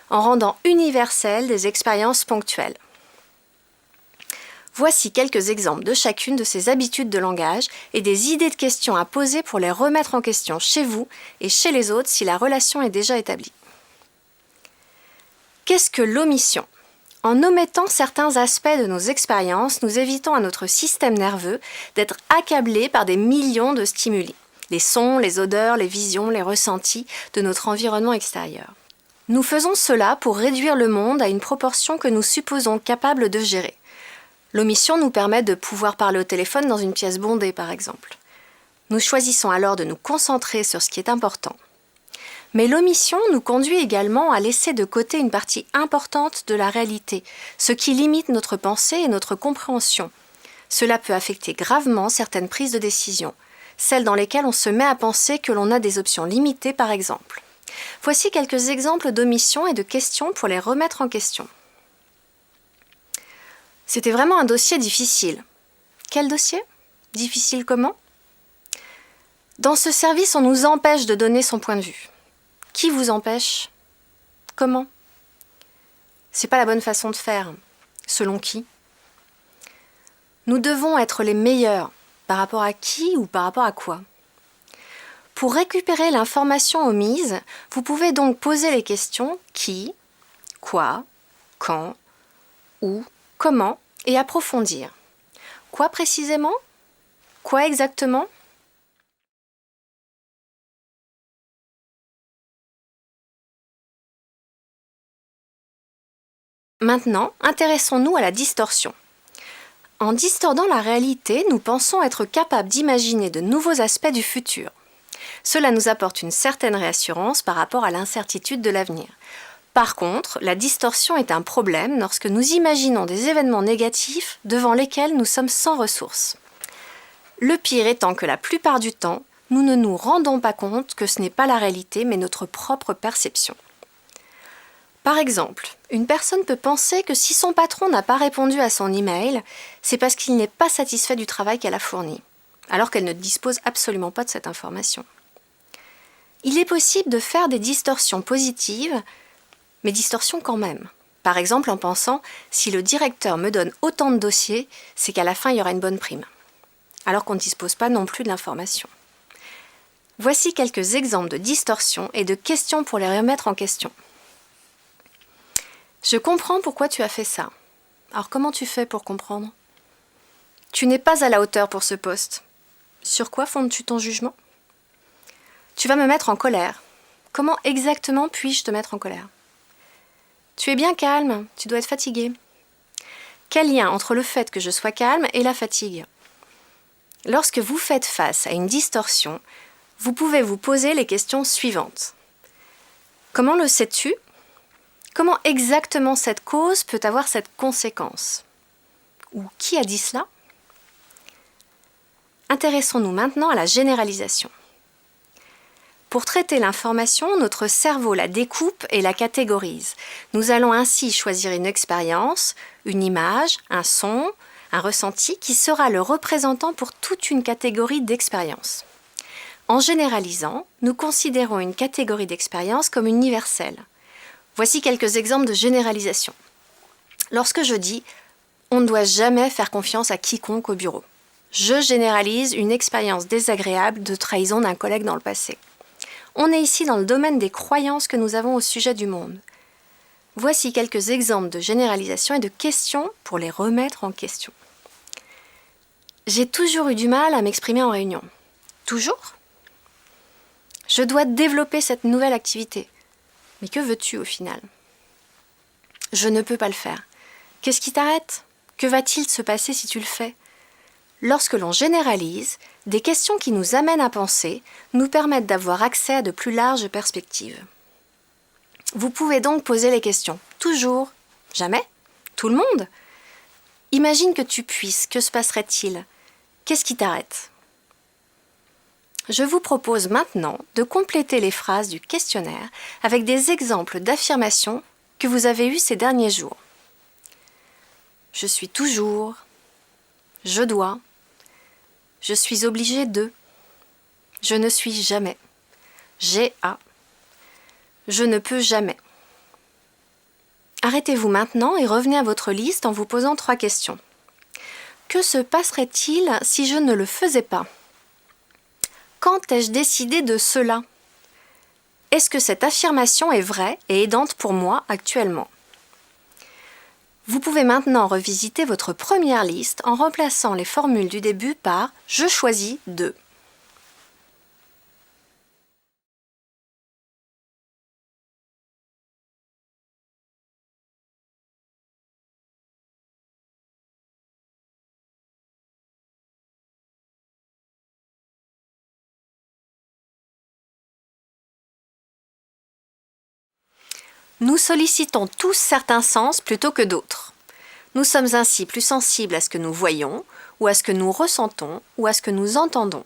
en rendant universelles des expériences ponctuelles. Voici quelques exemples de chacune de ces habitudes de langage et des idées de questions à poser pour les remettre en question chez vous et chez les autres si la relation est déjà établie. Qu'est-ce que l'omission ? En omettant certains aspects de nos expériences, nous évitons à notre système nerveux d'être accablé par des millions de stimuli, les sons, les odeurs, les visions, les ressentis de notre environnement extérieur. Nous faisons cela pour réduire le monde à une proportion que nous supposons capable de gérer. L'omission nous permet de pouvoir parler au téléphone dans une pièce bondée, par exemple. Nous choisissons alors de nous concentrer sur ce qui est important. Mais l'omission nous conduit également à laisser de côté une partie importante de la réalité, ce qui limite notre pensée et notre compréhension. Cela peut affecter gravement certaines prises de décision, celles dans lesquelles on se met à penser que l'on a des options limitées, par exemple. Voici quelques exemples d'omissions et de questions pour les remettre en question. C'était vraiment un dossier difficile. Quel dossier ? Difficile comment ? Dans ce service, on nous empêche de donner son point de vue. Qui vous empêche ? Comment ? C'est pas la bonne façon de faire. Selon qui ? Nous devons être les meilleurs. Par rapport à qui ou par rapport à quoi ? Pour récupérer l'information omise, vous pouvez donc poser les questions qui, quoi, quand, où, comment et approfondir. Quoi précisément ? Quoi exactement ? Maintenant, intéressons-nous à la distorsion. En distordant la réalité, nous pensons être capables d'imaginer de nouveaux aspects du futur. Cela nous apporte une certaine réassurance par rapport à l'incertitude de l'avenir. Par contre, la distorsion est un problème lorsque nous imaginons des événements négatifs devant lesquels nous sommes sans ressources. Le pire étant que la plupart du temps, nous ne nous rendons pas compte que ce n'est pas la réalité mais notre propre perception. Par exemple, une personne peut penser que si son patron n'a pas répondu à son email, c'est parce qu'il n'est pas satisfait du travail qu'elle a fourni, alors qu'elle ne dispose absolument pas de cette information. Il est possible de faire des distorsions positives, mais distorsions quand même. Par exemple en pensant « si le directeur me donne autant de dossiers, c'est qu'à la fin il y aura une bonne prime », alors qu'on ne dispose pas non plus de l'information. Voici quelques exemples de distorsions et de questions pour les remettre en question. Je comprends pourquoi tu as fait ça. Alors comment tu fais pour comprendre? Tu n'es pas à la hauteur pour ce poste. Sur quoi fondes-tu ton jugement? Tu vas me mettre en colère. Comment exactement puis-je te mettre en colère? Tu es bien calme, tu dois être fatigué. Quel lien entre le fait que je sois calme et la fatigue? Lorsque vous faites face à une distorsion, vous pouvez vous poser les questions suivantes. Comment le sais-tu? Comment exactement cette cause peut avoir cette conséquence? Ou qui a dit cela? Intéressons-nous maintenant à la généralisation. Pour traiter l'information, notre cerveau la découpe et la catégorise. Nous allons ainsi choisir une expérience, une image, un son, un ressenti qui sera le représentant pour toute une catégorie d'expériences. En généralisant, nous considérons une catégorie d'expérience comme universelle. Voici quelques exemples de généralisation. Lorsque je dis « on ne doit jamais faire confiance à quiconque au bureau », je généralise une expérience désagréable de trahison d'un collègue dans le passé. On est ici dans le domaine des croyances que nous avons au sujet du monde. Voici quelques exemples de généralisation et de questions pour les remettre en question. J'ai toujours eu du mal à m'exprimer en réunion. Toujours? Je dois développer cette nouvelle activité. Mais que veux-tu au final? Je ne peux pas le faire. Qu'est-ce qui t'arrête? Que va-t-il se passer si tu le fais? Lorsque l'on généralise, des questions qui nous amènent à penser nous permettent d'avoir accès à de plus larges perspectives. Vous pouvez donc poser les questions. Toujours? Jamais? Tout le monde? Imagine que tu puisses. Que se passerait-il? Qu'est-ce qui t'arrête? Je vous propose maintenant de compléter les phrases du questionnaire avec des exemples d'affirmations que vous avez eues ces derniers jours. Je suis toujours. Je dois. Je suis obligé de. Je ne suis jamais. J'ai à. Je ne peux jamais. Arrêtez-vous maintenant et revenez à votre liste en vous posant 3 questions. Que se passerait-il si je ne le faisais pas? Quand ai-je décidé de cela? Est-ce que cette affirmation est vraie et aidante pour moi actuellement? Vous pouvez maintenant revisiter votre première liste en remplaçant les formules du début par « je choisis de ». Nous sollicitons tous certains sens plutôt que d'autres. Nous sommes ainsi plus sensibles à ce que nous voyons, ou à ce que nous ressentons, ou à ce que nous entendons.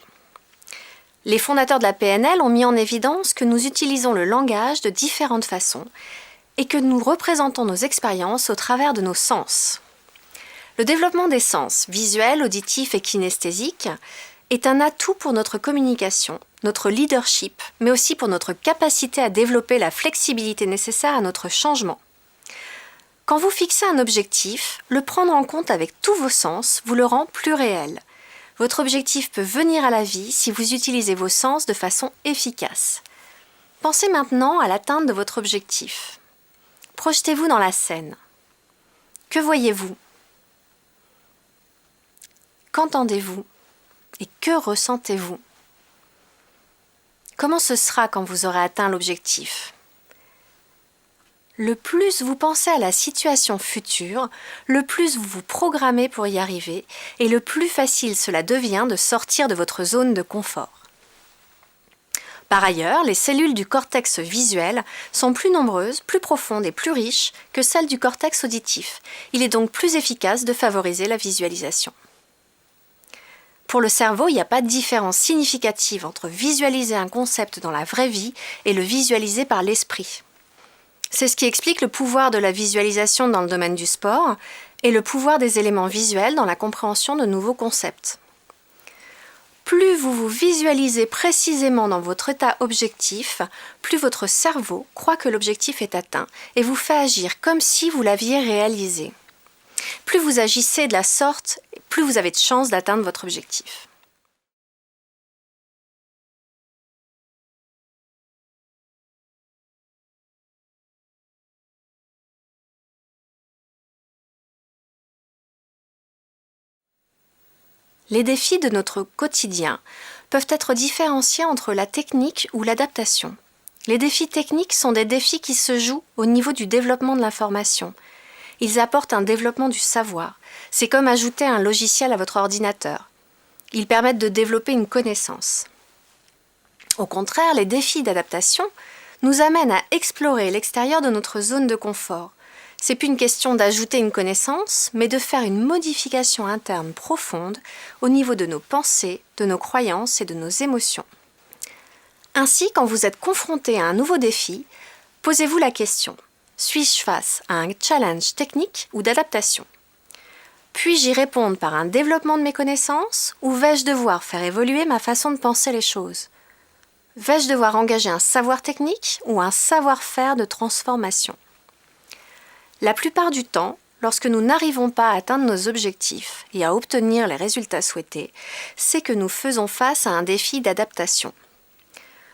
Les fondateurs de la PNL ont mis en évidence que nous utilisons le langage de différentes façons et que nous représentons nos expériences au travers de nos sens. Le développement des sens, visuels, auditifs et kinesthésiques, est un atout pour notre communication, notre leadership, mais aussi pour notre capacité à développer la flexibilité nécessaire à notre changement. Quand vous fixez un objectif, le prendre en compte avec tous vos sens vous le rend plus réel. Votre objectif peut venir à la vie si vous utilisez vos sens de façon efficace. Pensez maintenant à l'atteinte de votre objectif. Projetez-vous dans la scène. Que voyez-vous? Qu'entendez-vous? Et que ressentez-vous? Comment ce sera quand vous aurez atteint l'objectif? Le plus vous pensez à la situation future, le plus vous vous programmez pour y arriver et le plus facile cela devient de sortir de votre zone de confort. Par ailleurs, les cellules du cortex visuel sont plus nombreuses, plus profondes et plus riches que celles du cortex auditif. Il est donc plus efficace de favoriser la visualisation. Pour le cerveau, il n'y a pas de différence significative entre visualiser un concept dans la vraie vie et le visualiser par l'esprit. C'est ce qui explique le pouvoir de la visualisation dans le domaine du sport et le pouvoir des éléments visuels dans la compréhension de nouveaux concepts. Plus vous vous visualisez précisément dans votre état objectif, plus votre cerveau croit que l'objectif est atteint et vous fait agir comme si vous l'aviez réalisé. Plus vous agissez de la sorte, plus vous avez de chances d'atteindre votre objectif. Les défis de notre quotidien peuvent être différenciés entre la technique ou l'adaptation. Les défis techniques sont des défis qui se jouent au niveau du développement de l'information. Ils apportent un développement du savoir. C'est comme ajouter un logiciel à votre ordinateur. Ils permettent de développer une connaissance. Au contraire, les défis d'adaptation nous amènent à explorer l'extérieur de notre zone de confort. C'est plus une question d'ajouter une connaissance, mais de faire une modification interne profonde au niveau de nos pensées, de nos croyances et de nos émotions. Ainsi, quand vous êtes confronté à un nouveau défi, posez-vous la question: suis-je face à un challenge technique ou d'adaptation? Puis-je y répondre par un développement de mes connaissances ou vais-je devoir faire évoluer ma façon de penser les choses? Vais-je devoir engager un savoir technique ou un savoir-faire de transformation? La plupart du temps, lorsque nous n'arrivons pas à atteindre nos objectifs et à obtenir les résultats souhaités, c'est que nous faisons face à un défi d'adaptation.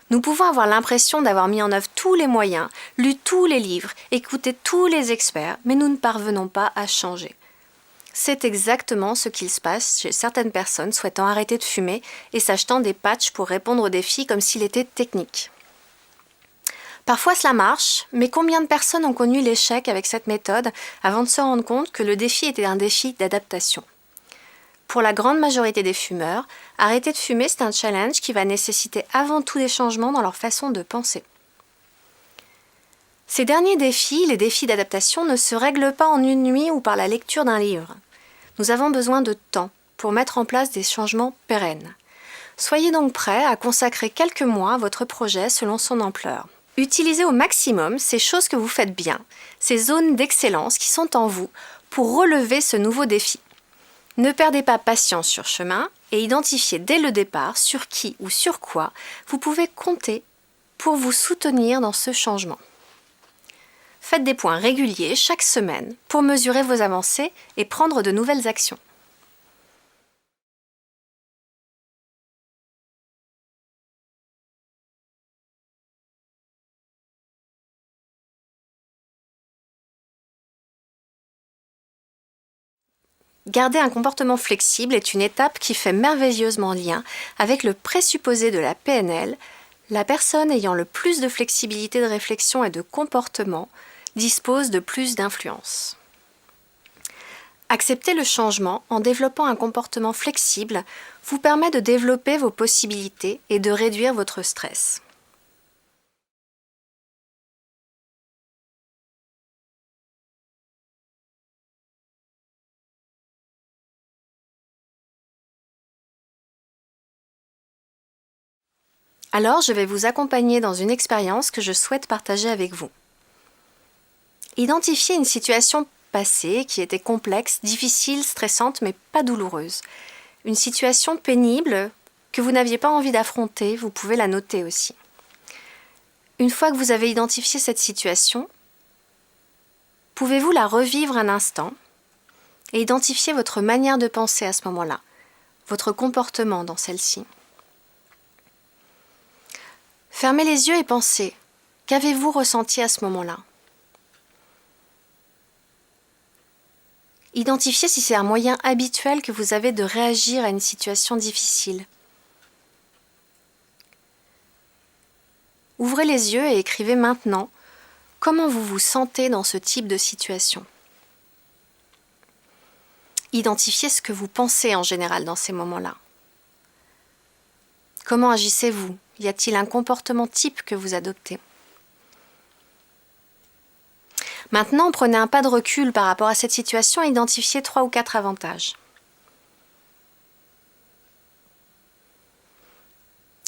Nous pouvons avoir l'impression d'avoir mis en œuvre tous les moyens, lu tous les livres, écouté tous les experts, mais nous ne parvenons pas à changer. C'est exactement ce qu'il se passe chez certaines personnes souhaitant arrêter de fumer et s'achetant des patchs pour répondre aux défis comme s'il était technique. Parfois cela marche, mais combien de personnes ont connu l'échec avec cette méthode avant de se rendre compte que le défi était un défi d'adaptation? Pour la grande majorité des fumeurs, arrêter de fumer, c'est un challenge qui va nécessiter avant tout des changements dans leur façon de penser. Ces derniers défis, les défis d'adaptation, ne se règlent pas en une nuit ou par la lecture d'un livre. Nous avons besoin de temps pour mettre en place des changements pérennes. Soyez donc prêts à consacrer quelques mois à votre projet selon son ampleur. Utilisez au maximum ces choses que vous faites bien, ces zones d'excellence qui sont en vous pour relever ce nouveau défi. Ne perdez pas patience sur chemin et identifiez dès le départ sur qui ou sur quoi vous pouvez compter pour vous soutenir dans ce changement. Faites des points réguliers chaque semaine pour mesurer vos avancées et prendre de nouvelles actions. Garder un comportement flexible est une étape qui fait merveilleusement lien avec le présupposé de la PNL. La personne ayant le plus de flexibilité de réflexion et de comportement dispose de plus d'influence. Accepter le changement en développant un comportement flexible vous permet de développer vos possibilités et de réduire votre stress. Alors, je vais vous accompagner dans une expérience que je souhaite partager avec vous. Identifiez une situation passée qui était complexe, difficile, stressante, mais pas douloureuse. Une situation pénible que vous n'aviez pas envie d'affronter, vous pouvez la noter aussi. Une fois que vous avez identifié cette situation, pouvez-vous la revivre un instant et identifier votre manière de penser à ce moment-là, votre comportement dans celle-ci. Fermez les yeux et pensez, qu'avez-vous ressenti à ce moment-là? Identifiez si c'est un moyen habituel que vous avez de réagir à une situation difficile. Ouvrez les yeux et écrivez maintenant Comment vous vous sentez dans ce type de situation? Identifiez ce que vous pensez en général dans ces moments-là. Comment agissez-vous? Y a-t-il un comportement type que vous adoptez? Maintenant, prenez un pas de recul par rapport à cette situation et identifiez 3 ou 4 avantages.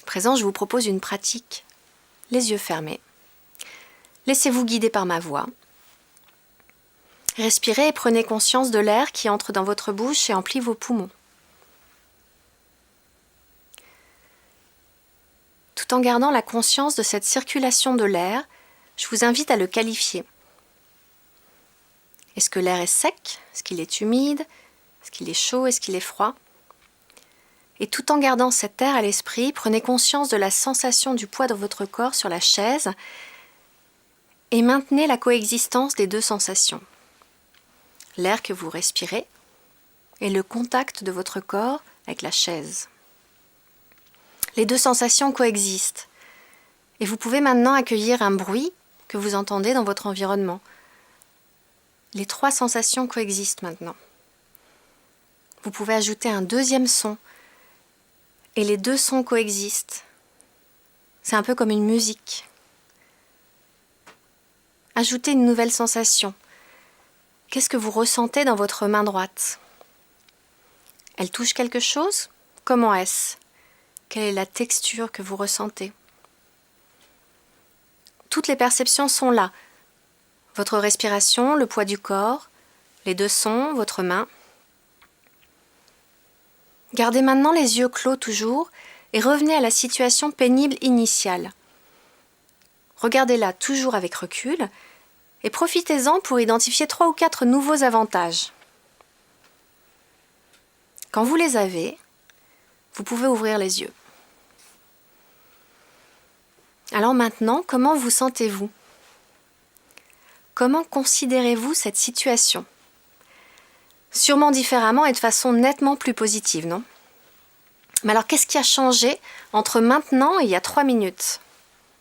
À présent, je vous propose une pratique. Les yeux fermés. Laissez-vous guider par ma voix. Respirez et prenez conscience de l'air qui entre dans votre bouche et emplit vos poumons. Tout en gardant la conscience de cette circulation de l'air, je vous invite à le qualifier. Est-ce que l'air est sec? Est-ce qu'il est humide? Est-ce qu'il est chaud? Est-ce qu'il est froid? Et tout en gardant cet air à l'esprit, prenez conscience de la sensation du poids de votre corps sur la chaise et maintenez la coexistence des deux sensations. L'air que vous respirez et le contact de votre corps avec la chaise. Les deux sensations coexistent et vous pouvez maintenant accueillir un bruit que vous entendez dans votre environnement. Les 3 sensations coexistent maintenant. Vous pouvez ajouter un deuxième son et les 2 sons coexistent. C'est un peu comme une musique. Ajoutez une nouvelle sensation. Qu'est-ce que vous ressentez dans votre main droite? Elle touche quelque chose? Comment est-ce? Quelle est la texture que vous ressentez? Toutes les perceptions sont là. Votre respiration, le poids du corps, les 2 sons, votre main. Gardez maintenant les yeux clos toujours et revenez à la situation pénible initiale. Regardez-la toujours avec recul et profitez-en pour identifier 3 ou 4 nouveaux avantages. Quand vous les avez, vous pouvez ouvrir les yeux. Alors maintenant, comment vous sentez-vous? Comment considérez-vous cette situation? Sûrement différemment et de façon nettement plus positive, non? Mais alors, qu'est-ce qui a changé entre maintenant et il y a 3 minutes?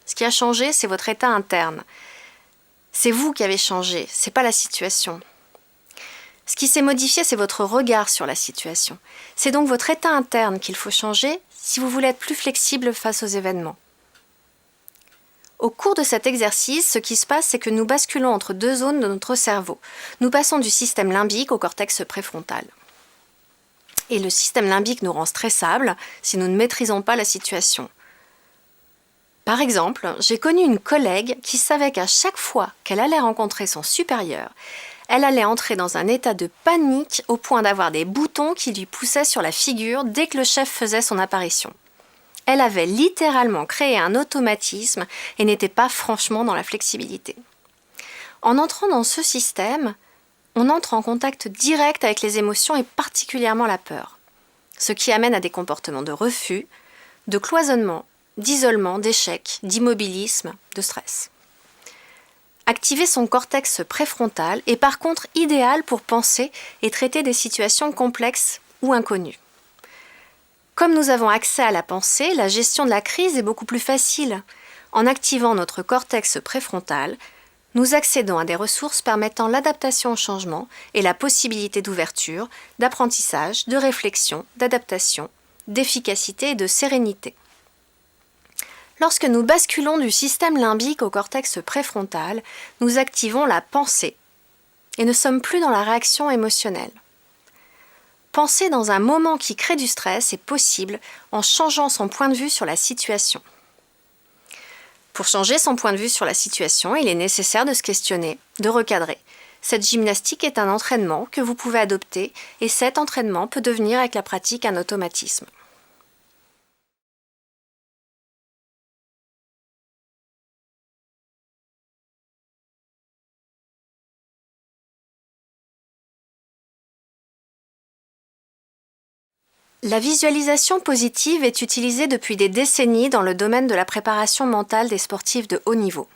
Ce qui a changé, c'est votre état interne. C'est vous qui avez changé, c'est pas la situation. Ce qui s'est modifié, c'est votre regard sur la situation. C'est donc votre état interne qu'il faut changer si vous voulez être plus flexible face aux événements. Au cours de cet exercice, ce qui se passe, c'est que nous basculons entre 2 zones de notre cerveau. Nous passons du système limbique au cortex préfrontal. Et le système limbique nous rend stressables si nous ne maîtrisons pas la situation. Par exemple, j'ai connu une collègue qui savait qu'à chaque fois qu'elle allait rencontrer son supérieur, elle allait entrer dans un état de panique au point d'avoir des boutons qui lui poussaient sur la figure dès que le chef faisait son apparition. Elle avait littéralement créé un automatisme et n'était pas franchement dans la flexibilité. En entrant dans ce système, on entre en contact direct avec les émotions et particulièrement la peur, ce qui amène à des comportements de refus, de cloisonnement, d'isolement, d'échec, d'immobilisme, de stress. Activer son cortex préfrontal est par contre idéal pour penser et traiter des situations complexes ou inconnues. Comme nous avons accès à la pensée, la gestion de la crise est beaucoup plus facile. En activant notre cortex préfrontal, nous accédons à des ressources permettant l'adaptation au changement et la possibilité d'ouverture, d'apprentissage, de réflexion, d'adaptation, d'efficacité et de sérénité. Lorsque nous basculons du système limbique au cortex préfrontal, nous activons la pensée et ne sommes plus dans la réaction émotionnelle. Penser dans un moment qui crée du stress est possible en changeant son point de vue sur la situation. Pour changer son point de vue sur la situation, il est nécessaire de se questionner, de recadrer. Cette gymnastique est un entraînement que vous pouvez adopter et cet entraînement peut devenir avec la pratique un automatisme. La visualisation positive est utilisée depuis des décennies dans le domaine de la préparation mentale des sportifs de haut niveau.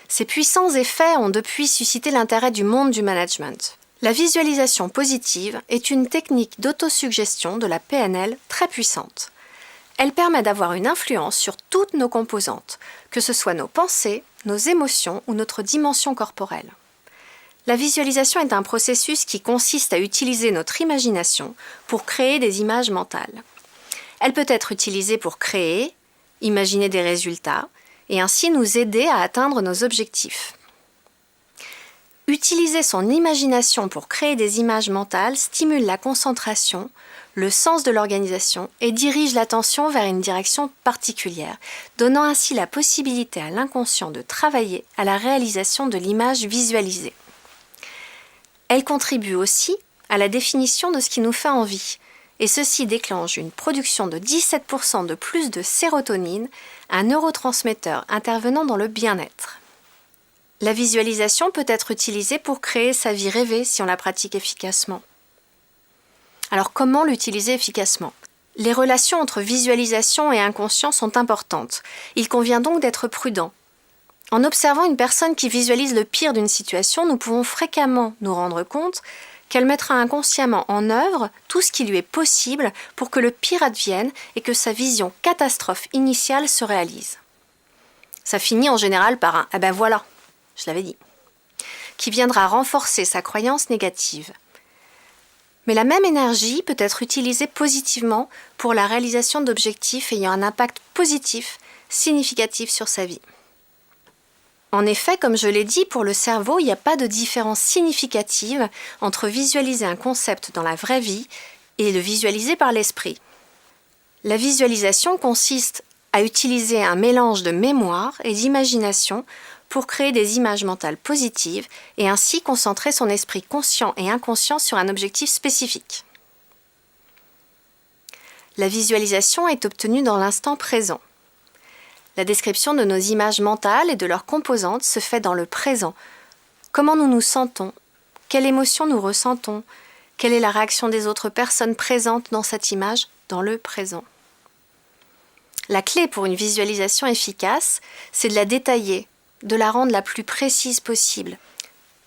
Ces puissants effets ont depuis suscité l'intérêt du monde du management. La visualisation positive est une technique d'autosuggestion de la PNL très puissante. Elle permet d'avoir une influence sur toutes nos composantes, que ce soit nos pensées, nos émotions ou notre dimension corporelle. La visualisation est un processus qui consiste à utiliser notre imagination pour créer des images mentales. Elle peut être utilisée pour créer, imaginer des résultats et ainsi nous aider à atteindre nos objectifs. Utiliser son imagination pour créer des images mentales stimule la concentration, le sens de l'organisation et dirige l'attention vers une direction particulière, donnant ainsi la possibilité à l'inconscient de travailler à la réalisation de l'image visualisée. Elle contribue aussi à la définition de ce qui nous fait envie, et ceci déclenche une production de 17% de plus de sérotonine, un neurotransmetteur intervenant dans le bien-être. La visualisation peut être utilisée pour créer sa vie rêvée si on la pratique efficacement. Alors comment l'utiliser efficacement ? Les relations entre visualisation et inconscient sont importantes. Il convient donc d'être prudent. En observant une personne qui visualise le pire d'une situation, nous pouvons fréquemment nous rendre compte qu'elle mettra inconsciemment en œuvre tout ce qui lui est possible pour que le pire advienne et que sa vision catastrophe initiale se réalise. Ça finit en général par un « ah ben voilà », je l'avais dit, qui viendra renforcer sa croyance négative. Mais la même énergie peut être utilisée positivement pour la réalisation d'objectifs ayant un impact positif, significatif sur sa vie. En effet, comme je l'ai dit, pour le cerveau, il n'y a pas de différence significative entre visualiser un concept dans la vraie vie et le visualiser par l'esprit. La visualisation consiste à utiliser un mélange de mémoire et d'imagination pour créer des images mentales positives et ainsi concentrer son esprit conscient et inconscient sur un objectif spécifique. La visualisation est obtenue dans l'instant présent. La description de nos images mentales et de leurs composantes se fait dans le présent. Comment nous nous sentons ? Quelle émotion nous ressentons ? Quelle est la réaction des autres personnes présentes dans cette image dans le présent ? La clé pour une visualisation efficace, c'est de la détailler, de la rendre la plus précise possible.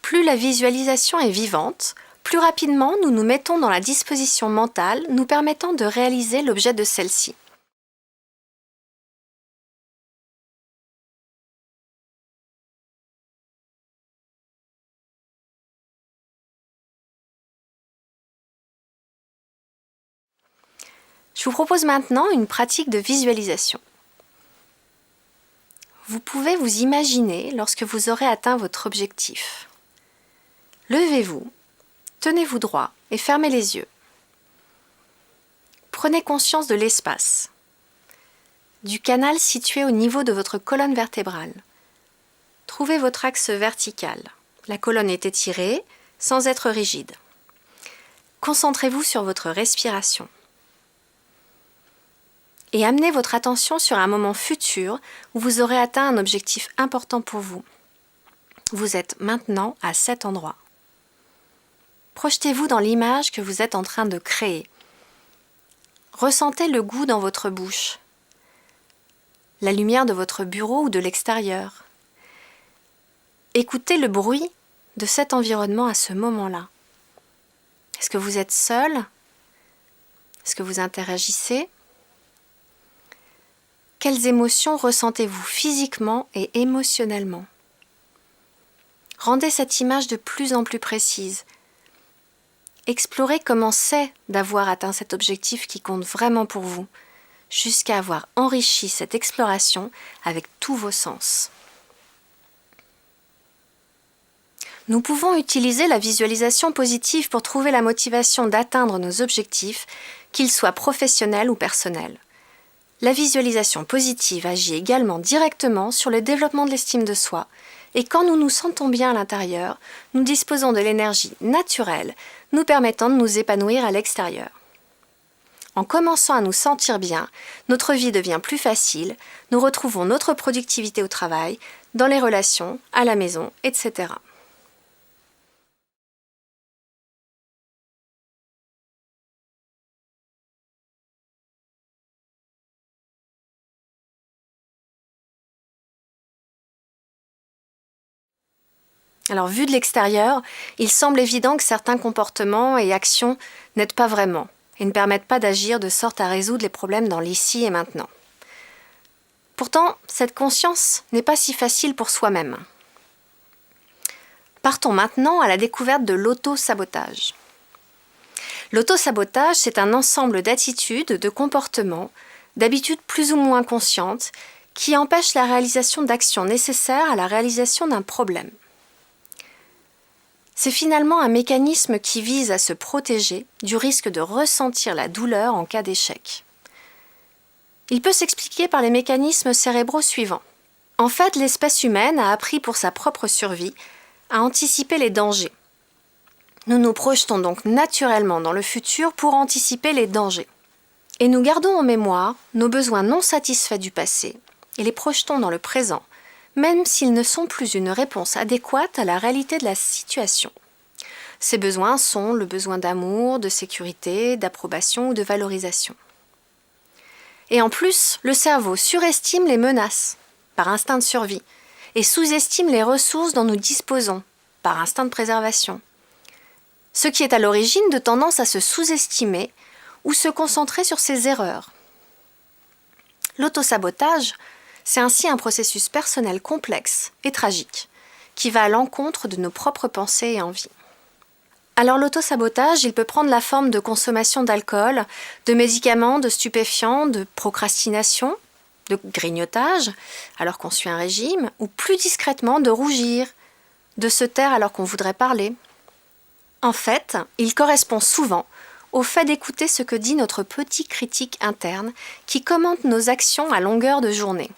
Plus la visualisation est vivante, plus rapidement nous nous mettons dans la disposition mentale nous permettant de réaliser l'objet de celle-ci. Je vous propose maintenant une pratique de visualisation. Vous pouvez vous imaginer lorsque vous aurez atteint votre objectif. Levez-vous, tenez-vous droit et fermez les yeux. Prenez conscience de l'espace, du canal situé au niveau de votre colonne vertébrale. Trouvez votre axe vertical. La colonne est étirée sans être rigide. Concentrez-vous sur votre respiration. Et amenez votre attention sur un moment futur où vous aurez atteint un objectif important pour vous. Vous êtes maintenant à cet endroit. Projetez-vous dans l'image que vous êtes en train de créer. Ressentez le goût dans votre bouche, la lumière de votre bureau ou de l'extérieur. Écoutez le bruit de cet environnement à ce moment-là. Est-ce que vous êtes seul ? Est-ce que vous interagissez ? Quelles émotions ressentez-vous physiquement et émotionnellement ? Rendez cette image de plus en plus précise. Explorez comment c'est d'avoir atteint cet objectif qui compte vraiment pour vous, jusqu'à avoir enrichi cette exploration avec tous vos sens. Nous pouvons utiliser la visualisation positive pour trouver la motivation d'atteindre nos objectifs, qu'ils soient professionnels ou personnels. La visualisation positive agit également directement sur le développement de l'estime de soi, et quand nous nous sentons bien à l'intérieur, nous disposons de l'énergie naturelle, nous permettant de nous épanouir à l'extérieur. En commençant à nous sentir bien, notre vie devient plus facile, nous retrouvons notre productivité au travail, dans les relations, à la maison, etc. Alors, vu de l'extérieur, il semble évident que certains comportements et actions n'aident pas vraiment et ne permettent pas d'agir de sorte à résoudre les problèmes dans l'ici et maintenant. Pourtant, cette conscience n'est pas si facile pour soi-même. Partons maintenant à la découverte de l'auto-sabotage. L'auto-sabotage, c'est un ensemble d'attitudes, de comportements, d'habitudes plus ou moins conscientes qui empêchent la réalisation d'actions nécessaires à la réalisation d'un problème. C'est finalement un mécanisme qui vise à se protéger du risque de ressentir la douleur en cas d'échec. Il peut s'expliquer par les mécanismes cérébraux suivants. En fait, l'espèce humaine a appris pour sa propre survie à anticiper les dangers. Nous nous projetons donc naturellement dans le futur pour anticiper les dangers. Et nous gardons en mémoire nos besoins non satisfaits du passé et les projetons dans le présent, même s'ils ne sont plus une réponse adéquate à la réalité de la situation. Ces besoins sont le besoin d'amour, de sécurité, d'approbation ou de valorisation. Et en plus, le cerveau surestime les menaces, par instinct de survie, et sous-estime les ressources dont nous disposons, par instinct de préservation. Ce qui est à l'origine de tendances à se sous-estimer ou se concentrer sur ses erreurs. L'autosabotage, c'est ainsi un processus personnel complexe et tragique, qui va à l'encontre de nos propres pensées et envies. Alors l'autosabotage, il peut prendre la forme de consommation d'alcool, de médicaments, de stupéfiants, de procrastination, de grignotage, alors qu'on suit un régime, ou plus discrètement de rougir, de se taire alors qu'on voudrait parler. En fait, il correspond souvent au fait d'écouter ce que dit notre petit critique interne qui commente nos actions à longueur de journée.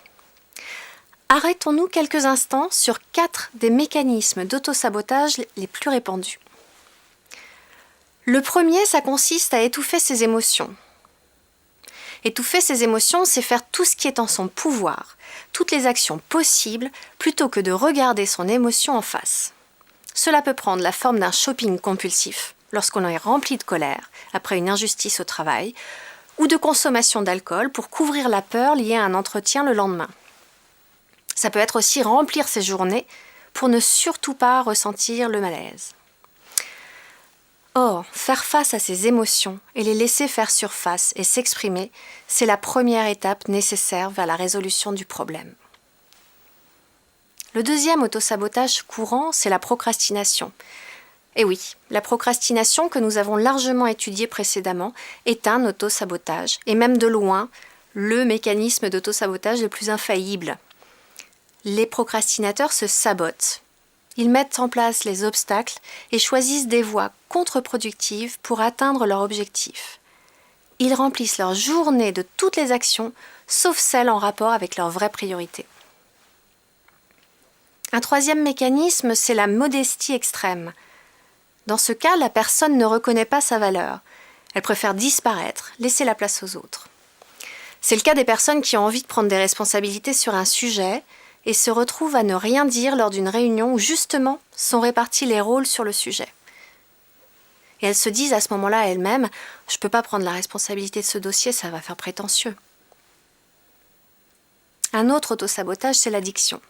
Arrêtons-nous quelques instants sur 4 des mécanismes d'autosabotage les plus répandus. Le premier, ça consiste à étouffer ses émotions. Étouffer ses émotions, c'est faire tout ce qui est en son pouvoir, toutes les actions possibles, plutôt que de regarder son émotion en face. Cela peut prendre la forme d'un shopping compulsif, lorsqu'on est rempli de colère, après une injustice au travail, ou de consommation d'alcool pour couvrir la peur liée à un entretien le lendemain. Ça peut être aussi remplir ses journées pour ne surtout pas ressentir le malaise. Or, faire face à ces émotions et les laisser faire surface et s'exprimer, c'est la première étape nécessaire vers la résolution du problème. Le deuxième autosabotage courant, c'est la procrastination. Et oui, la procrastination que nous avons largement étudiée précédemment est un autosabotage, et même de loin, le mécanisme d'autosabotage le plus infaillible. Les procrastinateurs se sabotent. Ils mettent en place les obstacles et choisissent des voies contre-productives pour atteindre leur objectif. Ils remplissent leur journée de toutes les actions, sauf celles en rapport avec leurs vraies priorités. Un troisième mécanisme, c'est la modestie extrême. Dans ce cas, la personne ne reconnaît pas sa valeur. Elle préfère disparaître, laisser la place aux autres. C'est le cas des personnes qui ont envie de prendre des responsabilités sur un sujet et se retrouvent à ne rien dire lors d'une réunion où justement sont répartis les rôles sur le sujet. Et elles se disent à ce moment-là à elles-mêmes « Je ne peux pas prendre la responsabilité de ce dossier, ça va faire prétentieux ». Un autre autosabotage, c'est l'addiction.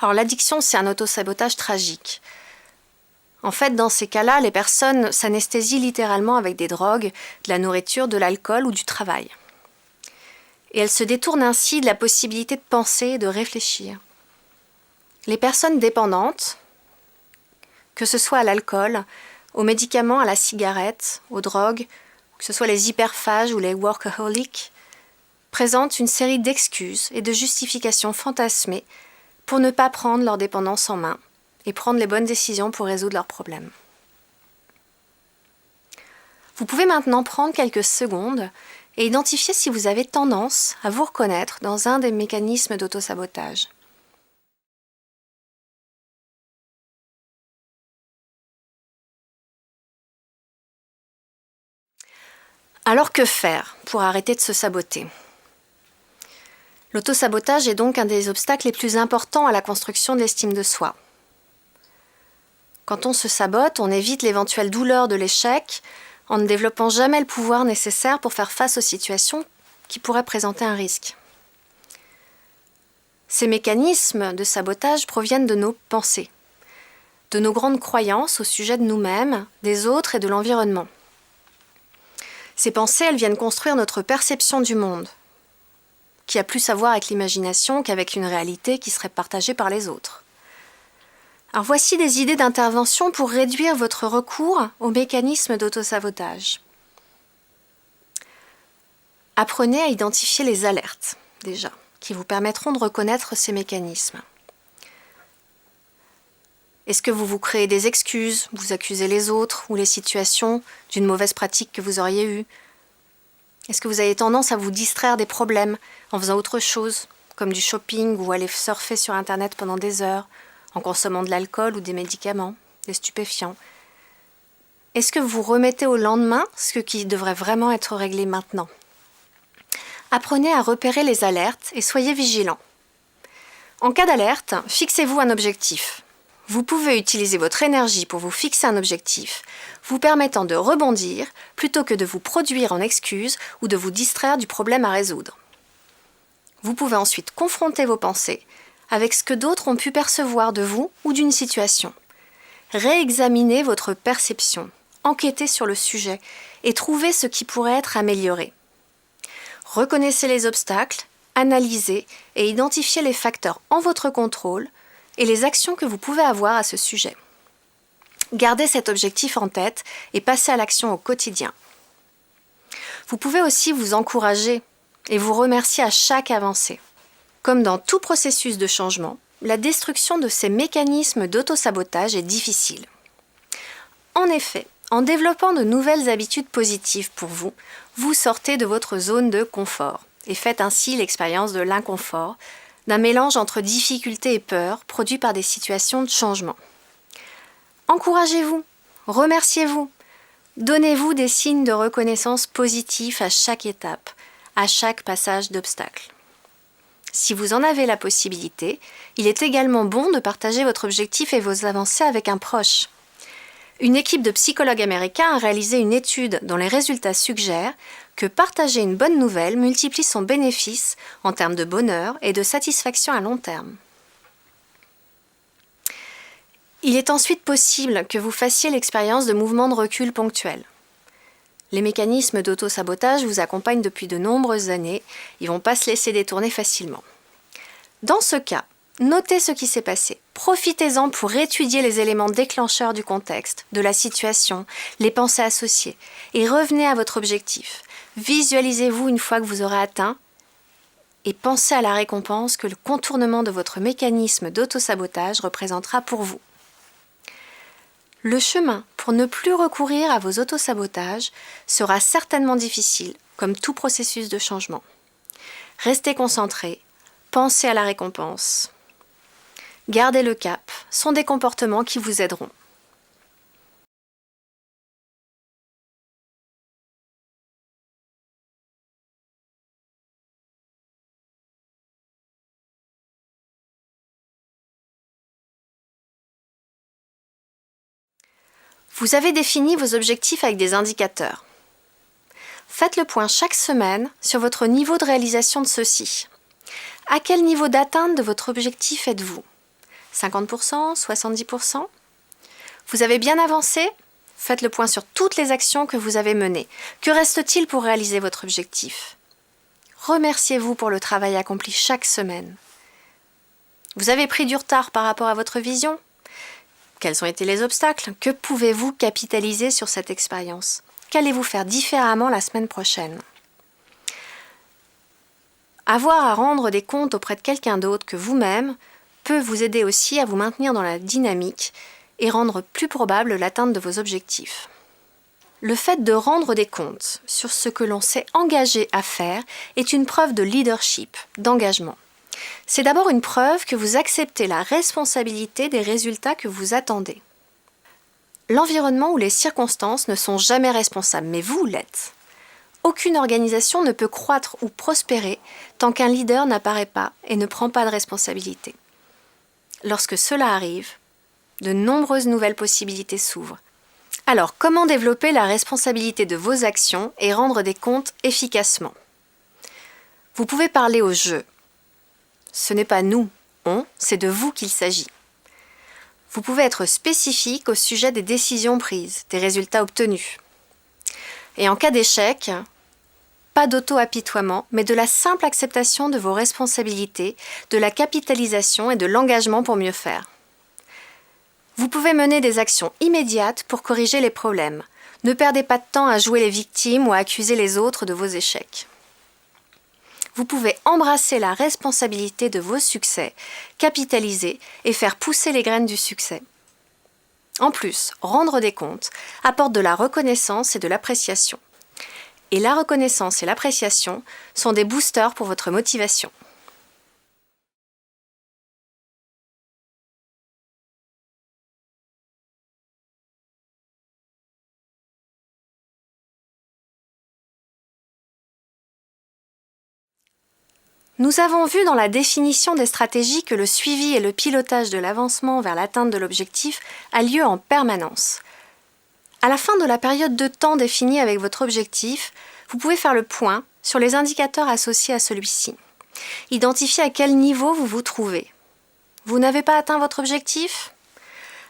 Alors l'addiction, c'est un autosabotage tragique. En fait, dans ces cas-là, les personnes s'anesthésient littéralement avec des drogues, de la nourriture, de l'alcool ou du travail. Et elles se détournent ainsi de la possibilité de penser et de réfléchir. Les personnes dépendantes, que ce soit à l'alcool, aux médicaments, à la cigarette, aux drogues, que ce soit les hyperphages ou les workaholics, présentent une série d'excuses et de justifications fantasmées pour ne pas prendre leur dépendance en main et prendre les bonnes décisions pour résoudre leurs problèmes. Vous pouvez maintenant prendre quelques secondes et identifier si vous avez tendance à vous reconnaître dans un des mécanismes d'autosabotage. Alors que faire pour arrêter de se saboter ? L'autosabotage est donc un des obstacles les plus importants à la construction de l'estime de soi. Quand on se sabote, on évite l'éventuelle douleur de l'échec en ne développant jamais le pouvoir nécessaire pour faire face aux situations qui pourraient présenter un risque. Ces mécanismes de sabotage proviennent de nos pensées, de nos grandes croyances au sujet de nous-mêmes, des autres et de l'environnement. Ces pensées, elles viennent construire notre perception du monde. qui a plus à voir avec l'imagination qu'avec une réalité qui serait partagée par les autres. Alors voici des idées d'intervention pour réduire votre recours aux mécanismes d'autosabotage. Apprenez à identifier les alertes, déjà, qui vous permettront de reconnaître ces mécanismes. Est-ce que vous vous créez des excuses, vous accusez les autres ou les situations d'une mauvaise pratique que vous auriez eue? Est-ce que vous avez tendance à vous distraire des problèmes en faisant autre chose, comme du shopping ou aller surfer sur Internet pendant des heures, en consommant de l'alcool ou des médicaments, des stupéfiants? Est-ce que vous remettez au lendemain ce qui devrait vraiment être réglé maintenant? Apprenez à repérer les alertes et soyez vigilants. En cas d'alerte, fixez-vous un objectif. Vous pouvez utiliser votre énergie pour vous fixer un objectif, vous permettant de rebondir plutôt que de vous produire en excuses ou de vous distraire du problème à résoudre. Vous pouvez ensuite confronter vos pensées avec ce que d'autres ont pu percevoir de vous ou d'une situation. Réexaminez votre perception, enquêtez sur le sujet et trouvez ce qui pourrait être amélioré. Reconnaissez les obstacles, analysez et identifiez les facteurs en votre contrôle et les actions que vous pouvez avoir à ce sujet. Gardez cet objectif en tête et passez à l'action au quotidien. Vous pouvez aussi vous encourager et vous remercier à chaque avancée. Comme dans tout processus de changement, la destruction de ces mécanismes d'autosabotage est difficile. En effet, en développant de nouvelles habitudes positives pour vous, vous sortez de votre zone de confort et faites ainsi l'expérience de l'inconfort, d'un mélange entre difficulté et peur produit par des situations de changement. Encouragez-vous, remerciez-vous, donnez-vous des signes de reconnaissance positifs à chaque étape, à chaque passage d'obstacle. Si vous en avez la possibilité, il est également bon de partager votre objectif et vos avancées avec un proche. Une équipe de psychologues américains a réalisé une étude dont les résultats suggèrent que partager une bonne nouvelle multiplie son bénéfice en termes de bonheur et de satisfaction à long terme. Il est ensuite possible que vous fassiez l'expérience de mouvements de recul ponctuels. Les mécanismes d'auto-sabotage vous accompagnent depuis de nombreuses années, ils ne vont pas se laisser détourner facilement. Dans ce cas, notez ce qui s'est passé. Profitez-en pour étudier les éléments déclencheurs du contexte, de la situation, les pensées associées, et revenez à votre objectif. Visualisez-vous une fois que vous aurez atteint et pensez à la récompense que le contournement de votre mécanisme d'auto-sabotage représentera pour vous. Le chemin pour ne plus recourir à vos autosabotages sera certainement difficile, comme tout processus de changement. Restez concentrés, pensez à la récompense. Gardez le cap, sont des comportements qui vous aideront. Vous avez défini vos objectifs avec des indicateurs. Faites le point chaque semaine sur votre niveau de réalisation de ceux-ci. À quel niveau d'atteinte de votre objectif êtes-vous ? 50%, 70%? Vous avez bien avancé ? Faites le point sur toutes les actions que vous avez menées. Que reste-t-il pour réaliser votre objectif ? Remerciez-vous pour le travail accompli chaque semaine. Vous avez pris du retard par rapport à votre vision ? Quels ont été les obstacles ? Que pouvez-vous capitaliser sur cette expérience ? Qu'allez-vous faire différemment la semaine prochaine ? Avoir à rendre des comptes auprès de quelqu'un d'autre que vous-même peut vous aider aussi à vous maintenir dans la dynamique et rendre plus probable l'atteinte de vos objectifs. Le fait de rendre des comptes sur ce que l'on s'est engagé à faire est une preuve de leadership, d'engagement. C'est d'abord une preuve que vous acceptez la responsabilité des résultats que vous attendez. L'environnement ou les circonstances ne sont jamais responsables, mais vous l'êtes. Aucune organisation ne peut croître ou prospérer tant qu'un leader n'apparaît pas et ne prend pas de responsabilité. Lorsque cela arrive, de nombreuses nouvelles possibilités s'ouvrent. Alors, comment développer la responsabilité de vos actions et rendre des comptes efficacement ? Vous pouvez parler au jeu. Ce n'est pas nous, c'est de vous qu'il s'agit. Vous pouvez être spécifique au sujet des décisions prises, des résultats obtenus. Et en cas d'échec, Pas d'auto-apitoiement, mais de la simple acceptation de vos responsabilités, de la capitalisation et de l'engagement pour mieux faire. Vous pouvez mener des actions immédiates pour corriger les problèmes. Ne perdez pas de temps à jouer les victimes ou à accuser les autres de vos échecs. Vous pouvez embrasser la responsabilité de vos succès, capitaliser et faire pousser les graines du succès. En plus, rendre des comptes apporte de la reconnaissance et de l'appréciation. Et la reconnaissance et l'appréciation sont des boosters pour votre motivation. Nous avons vu dans la définition des stratégies que le suivi et le pilotage de l'avancement vers l'atteinte de l'objectif a lieu en permanence. À la fin de la période de temps définie avec votre objectif, vous pouvez faire le point sur les indicateurs associés à celui-ci. Identifiez à quel niveau vous vous trouvez. Vous n'avez pas atteint votre objectif ?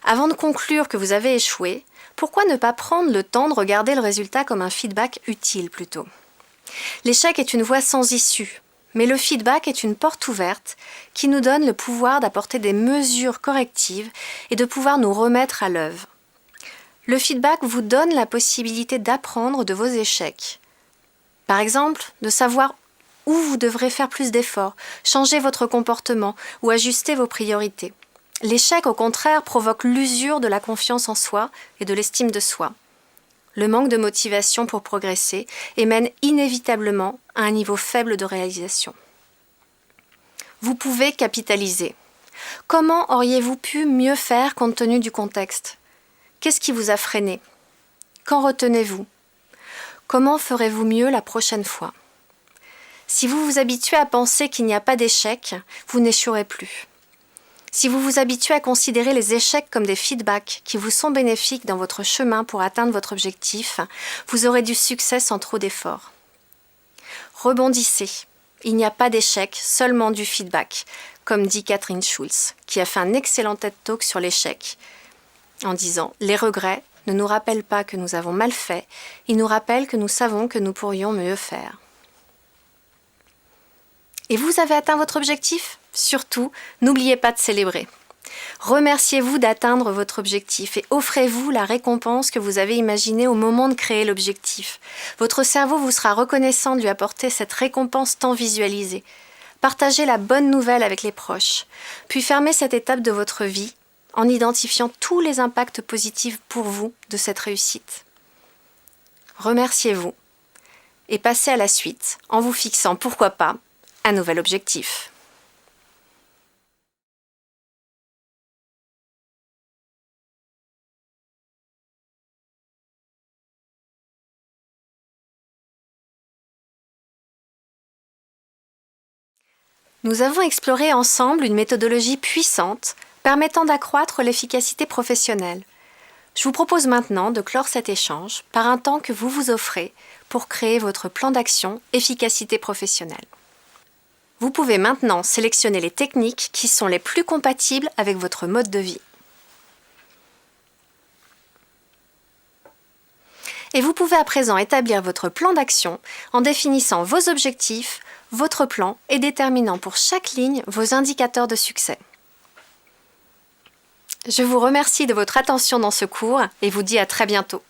Avant de conclure que vous avez échoué, pourquoi ne pas prendre le temps de regarder le résultat comme un feedback utile plutôt ? L'échec est une voie sans issue, mais le feedback est une porte ouverte qui nous donne le pouvoir d'apporter des mesures correctives et de pouvoir nous remettre à l'œuvre. Le feedback vous donne la possibilité d'apprendre de vos échecs. Par exemple, de savoir où vous devrez faire plus d'efforts, changer votre comportement ou ajuster vos priorités. L'échec, au contraire, provoque l'usure de la confiance en soi et de l'estime de soi. Le manque de motivation pour progresser et mène inévitablement à un niveau faible de réalisation. Vous pouvez capitaliser. Comment auriez-vous pu mieux faire compte tenu du contexte ? Qu'est-ce qui vous a freiné ? Qu'en retenez-vous ? Comment ferez-vous mieux la prochaine fois ? Si vous vous habituez à penser qu'il n'y a pas d'échec, vous n'échouerez plus. Si vous vous habituez à considérer les échecs comme des feedbacks qui vous sont bénéfiques dans votre chemin pour atteindre votre objectif, vous aurez du succès sans trop d'efforts. Rebondissez. Il n'y a pas d'échec, seulement du feedback, comme dit Catherine Schulz, qui a fait un excellent TED Talk sur l'échec, en disant « Les regrets ne nous rappellent pas que nous avons mal fait, ils nous rappellent que nous savons que nous pourrions mieux faire. » Et vous avez atteint votre objectif ? Surtout, n'oubliez pas de célébrer. Remerciez-vous d'atteindre votre objectif et offrez-vous la récompense que vous avez imaginée au moment de créer l'objectif. Votre cerveau vous sera reconnaissant de lui apporter cette récompense tant visualisée. Partagez la bonne nouvelle avec les proches, puis fermez cette étape de votre vie en identifiant tous les impacts positifs pour vous de cette réussite. Remerciez-vous et passez à la suite en vous fixant, pourquoi pas, un nouvel objectif. Nous avons exploré ensemble une méthodologie puissante permettant d'accroître l'efficacité professionnelle. Je vous propose maintenant de clore cet échange par un temps que vous vous offrez pour créer votre plan d'action efficacité professionnelle. Vous pouvez maintenant sélectionner les techniques qui sont les plus compatibles avec votre mode de vie. Et vous pouvez à présent établir votre plan d'action en définissant vos objectifs, votre plan et déterminant pour chaque ligne vos indicateurs de succès. Je vous remercie de votre attention dans ce cours et vous dis à très bientôt.